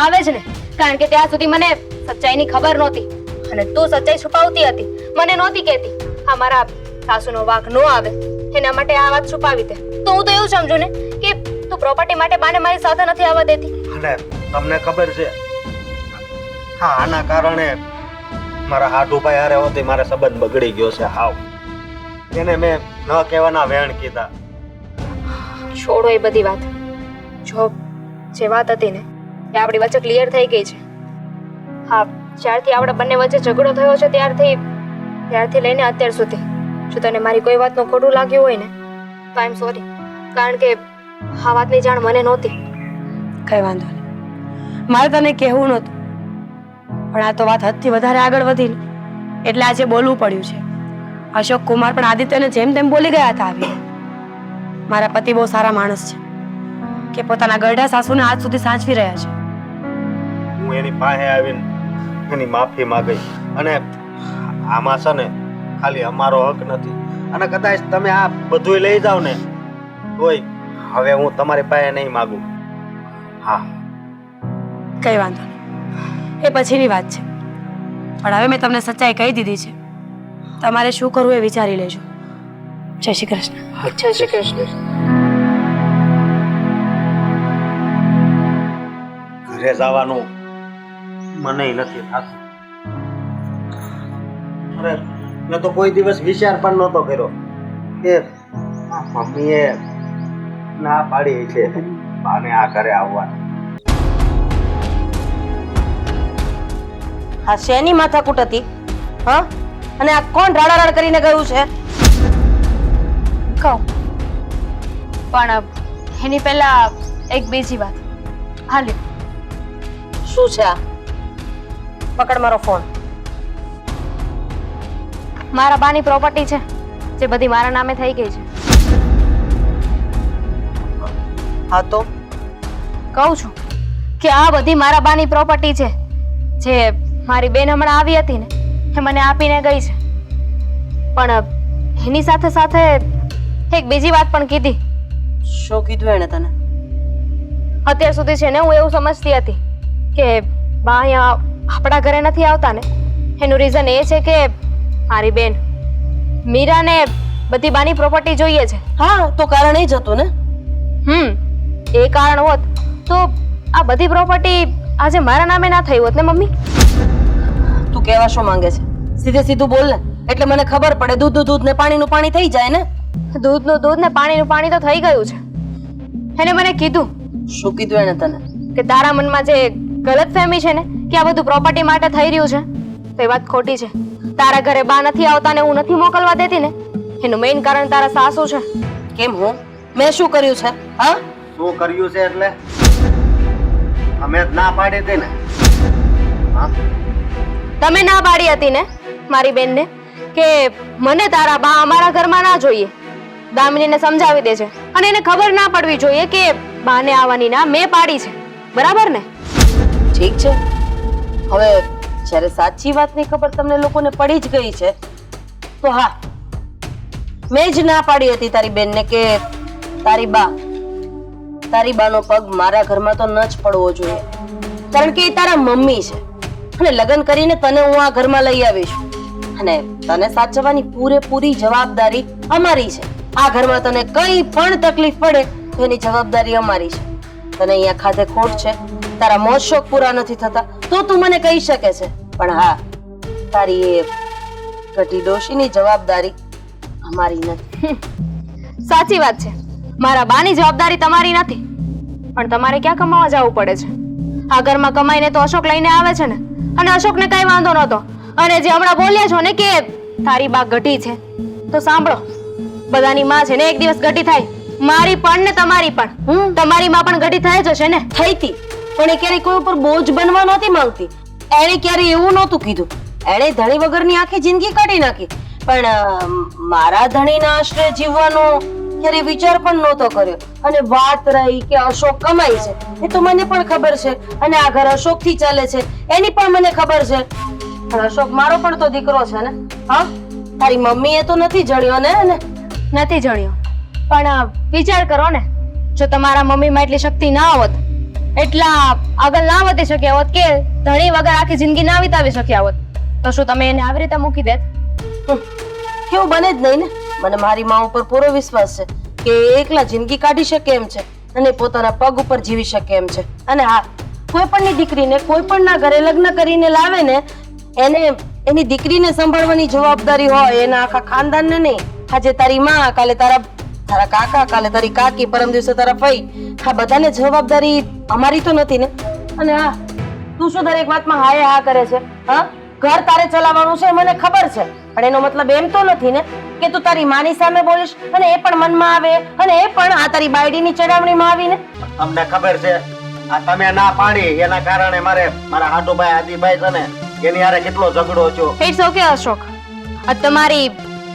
આવે જ ને, કારણ કે ત્યાં સુધી મને સચ્ચાઈની ખબર નહોતી અને તું સચ્ચાઈ છુપાવતી હતી, મને નહોતી કહેતી. આ મારા સાસુનો વાંક ન આવે એના માટે આ વાત છુપાવી દે. તો હું તો એવું સમજુ ને કે તું પ્રોપર્ટી માટે બાને મારી સાથે નથી આવવા દેતી. અને તમને ખબર છે હા આના કારણે મારા હાડુભાઈ હારે હોતી મારે સંબંધ બગડી ગયો છે હાવ. એને મેં ન કહેવાના વેણ કીધા. છોડો એ બધી વાત. જો જે વાત હતી ને એ આપણી વચ્ચે ક્લિયર થઈ ગઈ છે. હા, જ્યારથી આપણા બંને વચ્ચે ઝઘડો થયો છે ત્યારથી લઈને અત્યાર સુધી જો તને મારી કોઈ વાતનું ખોટું લાગ્યું હોય ને તો આઈ એમ સોરી, કારણ કે આ વાતની જાણ મને નહોતી. કઈ વાંધો નહીં, મારે તને કહેવું નહોતું, પણ આ તો વાત હદથી વધારે આગળ વધી ને એટલે આજે બોલવું પડ્યું છે. અશોક કુમાર પણ આદિત્યને જેમ તેમ બોલી ગયા હતા આવીને. મારા પતિ બહુ સારા માણસ છે કે પોતાના ગરડા સાસુને આજ સુધી સાચવી રહ્યા છે. હું એની પાસે આવીને એની માફી માંગી અને આમાં છે ને ખાલી અમારો હક નથી અને કદાચ તમે આ બધું લઈ જાવ ને તોય હવે હું તમારી પાસે નહીં માંગુ. હા કઈ વાંધો નહીં, એ પછીની વાત છે. પણ હવે મેં તમને સચ્ચાઈ કહી દીધી છે, તમારે શું કરવું એ વિચારી લેજો. જય શ્રી કૃષ્ણ. જય શ્રી કૃષ્ણ. ઘરે જવાનું મને નથી થતું. અરે મેં તો કોઈ દિવસ વિચાર પણ નહોતો કર્યો કે મમ્મીએ ના પાડી છે બાને આ ઘરે આવવાનું. આ શેની માથાકૂટ હતી? હા, અને આ કોણ રાડારાડ કરીને ગયું છે? કહું પણ એની પહેલા એક બીજી વાત. હાલ્યો. શું છે આ? પકડ મારો ફોન. મારા બાની પ્રોપર્ટી છે જે બધી મારા નામે થઈ ગઈ છે. હા તો કહું છું કે આ બધી મારા બાની પ્રોપર્ટી છે જે મારી બેન હમણાં આવી હતી ને એ મને આપીને ગઈ છે. પણ એની સાથે સાથે એક બીજી વાત પણ કીધી. શું કીધું એને તને? અત્યાર સુધી છે ને હું એવું સમજતી હતી કે બા અહીંયા આપણા ઘરે નથી આવતા ને એનું રીઝન એ છે કે મારી બેન મીરાને બધી બાની પ્રોપર્ટી જોઈએ છે. હા તો કારણ એ જ હતું ને. એ કારણ હોત તો આ બધી પ્રોપર્ટી આજે મારા નામે ના થઈ હોત ને મમ્મી. તું કહેવા શું માંગે છે? સીધે સીધું બોલ ને, એટલે મને ખબર પડે. દૂધનું દૂધ ને પાણીનું પાણી થઈ જાય ને. દૂધનું દૂધ ને પાણીનું પાણી તો થઈ ગયું છે. એને મને કીધું. શું કીધું એને તને? કે તારા મનમાં જે ગલતફહેમી છે ને કે આ બધું પ્રોપર્ટી માટે થઈ રહ્યું છે તો એ વાત ખોટી છે. તારા ઘરે બા નથી આવતા ને હું નથી મોકલવા દેતી ને એનું મેઇન કારણ તારા સાસુ છે. કેમ? હું મેં શું કર્યું છે? હા, શું કર્યું છે એટલે અમે જ ના પાડી હતી ને. હા, તમે ના પાડી હતી ને મારી બેનને કે મને તારા બા અમારા ઘરમાં ના જોઈએ. દામિનીને સમજાવી દે છે અને એને ખબર ના પડવી જોઈએ કે બાને આવવાની ના મેં પાડી છે. બરાબર ને? ઠીક છે. હવે જ્યારે સાચી વાતની ખબર તમને લોકોને પડી જ ગઈ છે તો હા, મેં જ ના પાડી હતી તારી બેનને કે તારી બાનો પગ મારા ઘરમાં તો ન જ પડવો જોઈએ, કારણ કે એ તારા મમ્મી છે અને લગ્ન કરીને તને હું આ ઘરમાં લઈ આવીશ અને તને સાચવવાની પૂરેપૂરી જવાબદારી અમારી છે. આ ઘરમાં તને કઈ પણ તકલીફ પડે તો એની જવાબદારી અમારી છે. તને અહીંયા ખાધે ખોટ છે, તારા મોજ શોખ પૂરા નથી થતા તો તું મને કહી શકે છે. પણ હા, તારી એ ઘટી ડોશીની જવાબદારી અમારી નથી. સાચી વાત છે, મારા બાની જવાબદારી તમારી નથી. પણ તમારે ક્યાં કમાવા જવું પડે છે? આ ઘરમાં કમાઈને તો અશોક લઈને આવે છે ને, અને અશોકને કઈ વાંધો નહોતો. અને જે હમણાં બોલ્યા છો ને કે તારી બા ઘટી છે, તો સાંભળો, બધાની માં છે ને એક દિવસ ઘટી થાય. મારી પણ ને તમારી પણ. તમારી માં પણ ઘટી થાય જ હશે ને? થઈ હતી, પણ એ ક્યારેય કોઈ ઉપર બોજ બનવા નહોતી માંગતી. એણે ક્યારેય એવું નહોતું કીધું. એણે ધણી વગરની આખી જિંદગી કાઢી નાખી, પણ મારા ધણીના આશરે જીવવાનો ક્યારે વિચાર પણ નહોતો કર્યો. અને વાત રહી કે અશોક કમાય છે, એ તો મને પણ ખબર છે, અને આ ઘર અશોક થી ચાલે છે એની પણ મને ખબર છે. પણ અશોક મારો પણ તો દીકરો છે ને. હા, તારી મમ્મી એ તો નથી જણ્યો ને. નથી જણ્યો, પણ વિચાર કરો ને, જો તમારા મમ્મીમાં એટલી શક્તિ ના હોત, એટલા આગળ ના વધી શક્યા હોત, કે ધણી વગર આખી જિંદગી ના વિતાવી શક્યા હોત, તો શું તમે એને આવી રીતે મૂકી દેત? કેવું બને જ નહીં ને. મને મારી માં ઉપર પૂરો વિશ્વાસ છે કે એ એકલા જિંદગી કાઢી શકે એમ છે, અને પોતાના પગ ઉપર જીવી શકે એમ છે. અને હા, કોઈ પણની દીકરીને કોઈ પણના ઘરે લગ્ન કરીને લાવે ને, એને એની દીકરીને સંભાળવાની જવાબદારી હોય, એના આખા ખાનદાનને નહીં. આજે તારી માં, કાલે તારા કાકા, કાલે તારી કાકી, પરમ દિવસે તારા ફઈ, આ બધાને જવાબદારી અમારી તો નથી ને. અને હા, તું શું દરેક વાતમાં હાય હા કરે છે? હા, ઘર તારે ચલાવવાનું છે મને ખબર છે, પણ એનો મતલબ એમ તો નથી ને કે તું તારી માની સામે બોલીશ અને એ પણ મનમાં આવે, અને એ પણ આ તારી બાયડીની ચડાવણીમાં આવીને. તમને ખબર છે, આ તમે ના પાડી એના કારણે મારા હાટુભાઈ આદિભાઈ છે ને એની હારે કેટલો ઝઘડો થયો. ઇટ્સ ઓકે અશોક, આ તમારી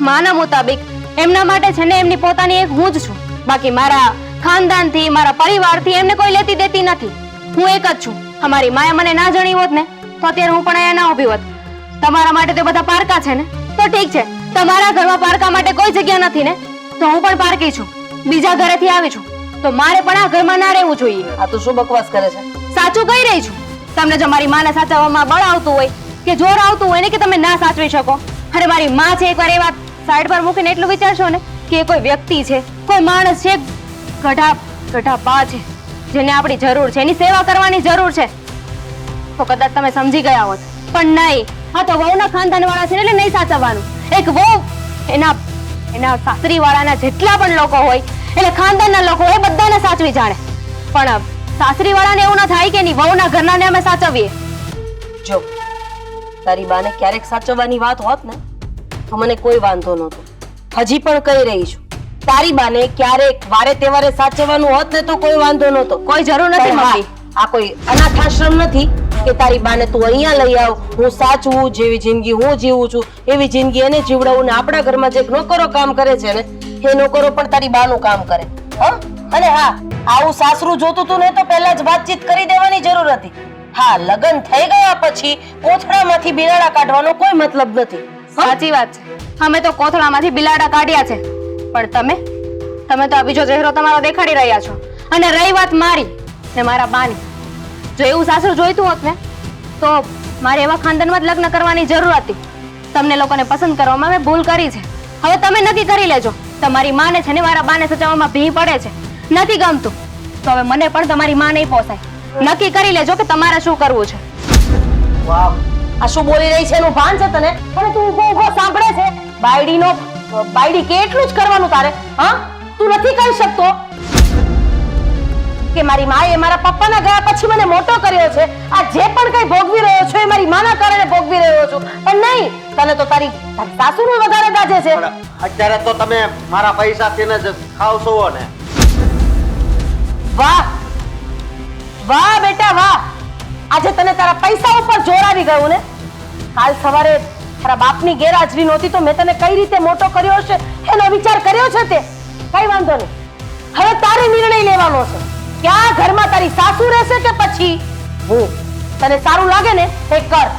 માના મુતાબિક એમના માટે છે ને એમની પોતાની એક હું જ છું. બાકી મારા ખાનદાનથી, મારા પરિવારથી એમને કોઈ લેતી દેતી નથી. હું એક જ છું. અમારી માએ મને ના જણી હોત ને તો અત્યારે હું પણ અહીંયા ના ઊભી હોત. તમારા માટે તો બધા પારકા છે ને, તો ઠીક છે. તમારા ઘરમાં પારકા માટે કોઈ જગ્યા નથી ને, તો હું પણ પારકી છું, બીજા ઘરેથી આવી છું, તો મારે પણ આ ઘરમાં ના રહેવું જોઈએ. આ તું શું બકવાસ કરે છે? સાચું કહી રહી છું. તમને જો મારી માને સાચવવામાં બળ આવતું હોય કે જોર આવતું હોય ને કે તમે ના સાચવી શકો, અરે મારી માં છે, એકવાર એ વાત સાઈડ પર મૂકીને એટલું વિચારશો ને કે કોઈ વ્યક્તિ છે, કોઈ માણસ છે, ગઢા બા છે, જેને આપણી જરૂર છે, એની સેવા કરવાની જરૂર છે, તો કદાચ તમે સમજી ગયા હોત. પણ નહીં, આ તો વહુના ખાનદાન વાળા છે એટલે નહીં સાચવવાનું. એક વહુ એના સાસરી વાળાના જેટલા પણ લોકો હોય, એટલે ખાનદાનના લોકો હોય, બધાને સાચવી જાણે. પણ સાસરી વાળાને એવું ના થાય કે એની વહુના ઘરનાને અમે સાચવીએ. જો તારી બાને ક્યારેક સાચવવાની વાત હોત ને તો મને કોઈ વાંધો નહોતો. હજી પણ કહી રહી છું, તારી બાને ક્યારેક વારે તહેવારે સાચવવાનું હોત ને તો કોઈ વાંધો નહોતો. કોઈ જરૂર નથી મમ્મી. આ કોઈ અનાથ આશ્રમ નથી કે તારી બાને તું અહીંયા લઈ આવ, હું સાચવું, જેવી જિંદગી હું જીવું છું એવી જિંદગી એને જીવડાવું. ને આપણા ઘરમાં જે નોકરો કામ કરે છે ને, એ નોકરો પણ તારી બાનું કામ કરે. હા, અને હા, આવું સાસરું જોતું તું ને તો પહેલા જ વાતચીત કરી દેવાની જરૂર હતી. હા, લગ્ન થઈ ગયા પછી કોથળામાંથી બિલાડા કાઢવાનો કોઈ મતલબ નથી. સાચી વાત છે, અમે તો કોથળામાંથી બિલાડા કાઢ્યા છે, પણ તમે તો આ બીજો ચહેરો તમારો દેખાડી રહ્યા છો. અને રહી વાત મારી ને મારા બાની, જો એવું સાસરું જોઈતું હોત ને તો મારે એવા ખાનદાનમાં જ લગ્ન કરવાની જરૂર હતી. તમને લોકોને પસંદ કરવામાં મેં ભૂલ કરી છે. હવે તમે નક્કી કરી લેજો. તમારી માને છે ને મારા બાને સચાવવામાં ભી પડે છે, નથી ગમતું તો હવે મને પણ તમારી માં નહીં પોસાય. નક્કી કરી લેજો કે તમારે શું કરવું છે. વાહ, આ શું બોલી રહી છે એનું ભાન છે તને? અને તું ઊભો સાંભળે છે? બાયડી કેટલું જ કરવાનું તારે? હા, તું નથી કહી શકતો કે મારી માએ મારા પપ્પાના ગયા પછી મને મોટો કર્યો છે, આ જે પણ કઈ ભોગવી રહ્યો છું એ મારી માના કારણે ભોગવી રહ્યો છું. પણ નહીં, તને તો તારી સાસુનું વધારે ગાજે છે. અત્યારે તો તમે મારા પૈસાથી જ ખાવશો ને. વાહ વાહ બેટા વાહ, આજે તને તારા પૈસા ઉપર જોર આવી ગયું ને. કાલ સવારે તારા બાપની ગેરહાજરી નહોતી તો મેં તને કઈ રીતે મોટો કર્યો હશે એનો વિચાર કર્યો છે તે? કઈ વાંધો નહીં, હવે તારે નિર્ણય લેવાનો છે કે આ ઘરમાં તારી સાસુ રહેશે કે પછી હું. તને સારું લાગે ને એ કર.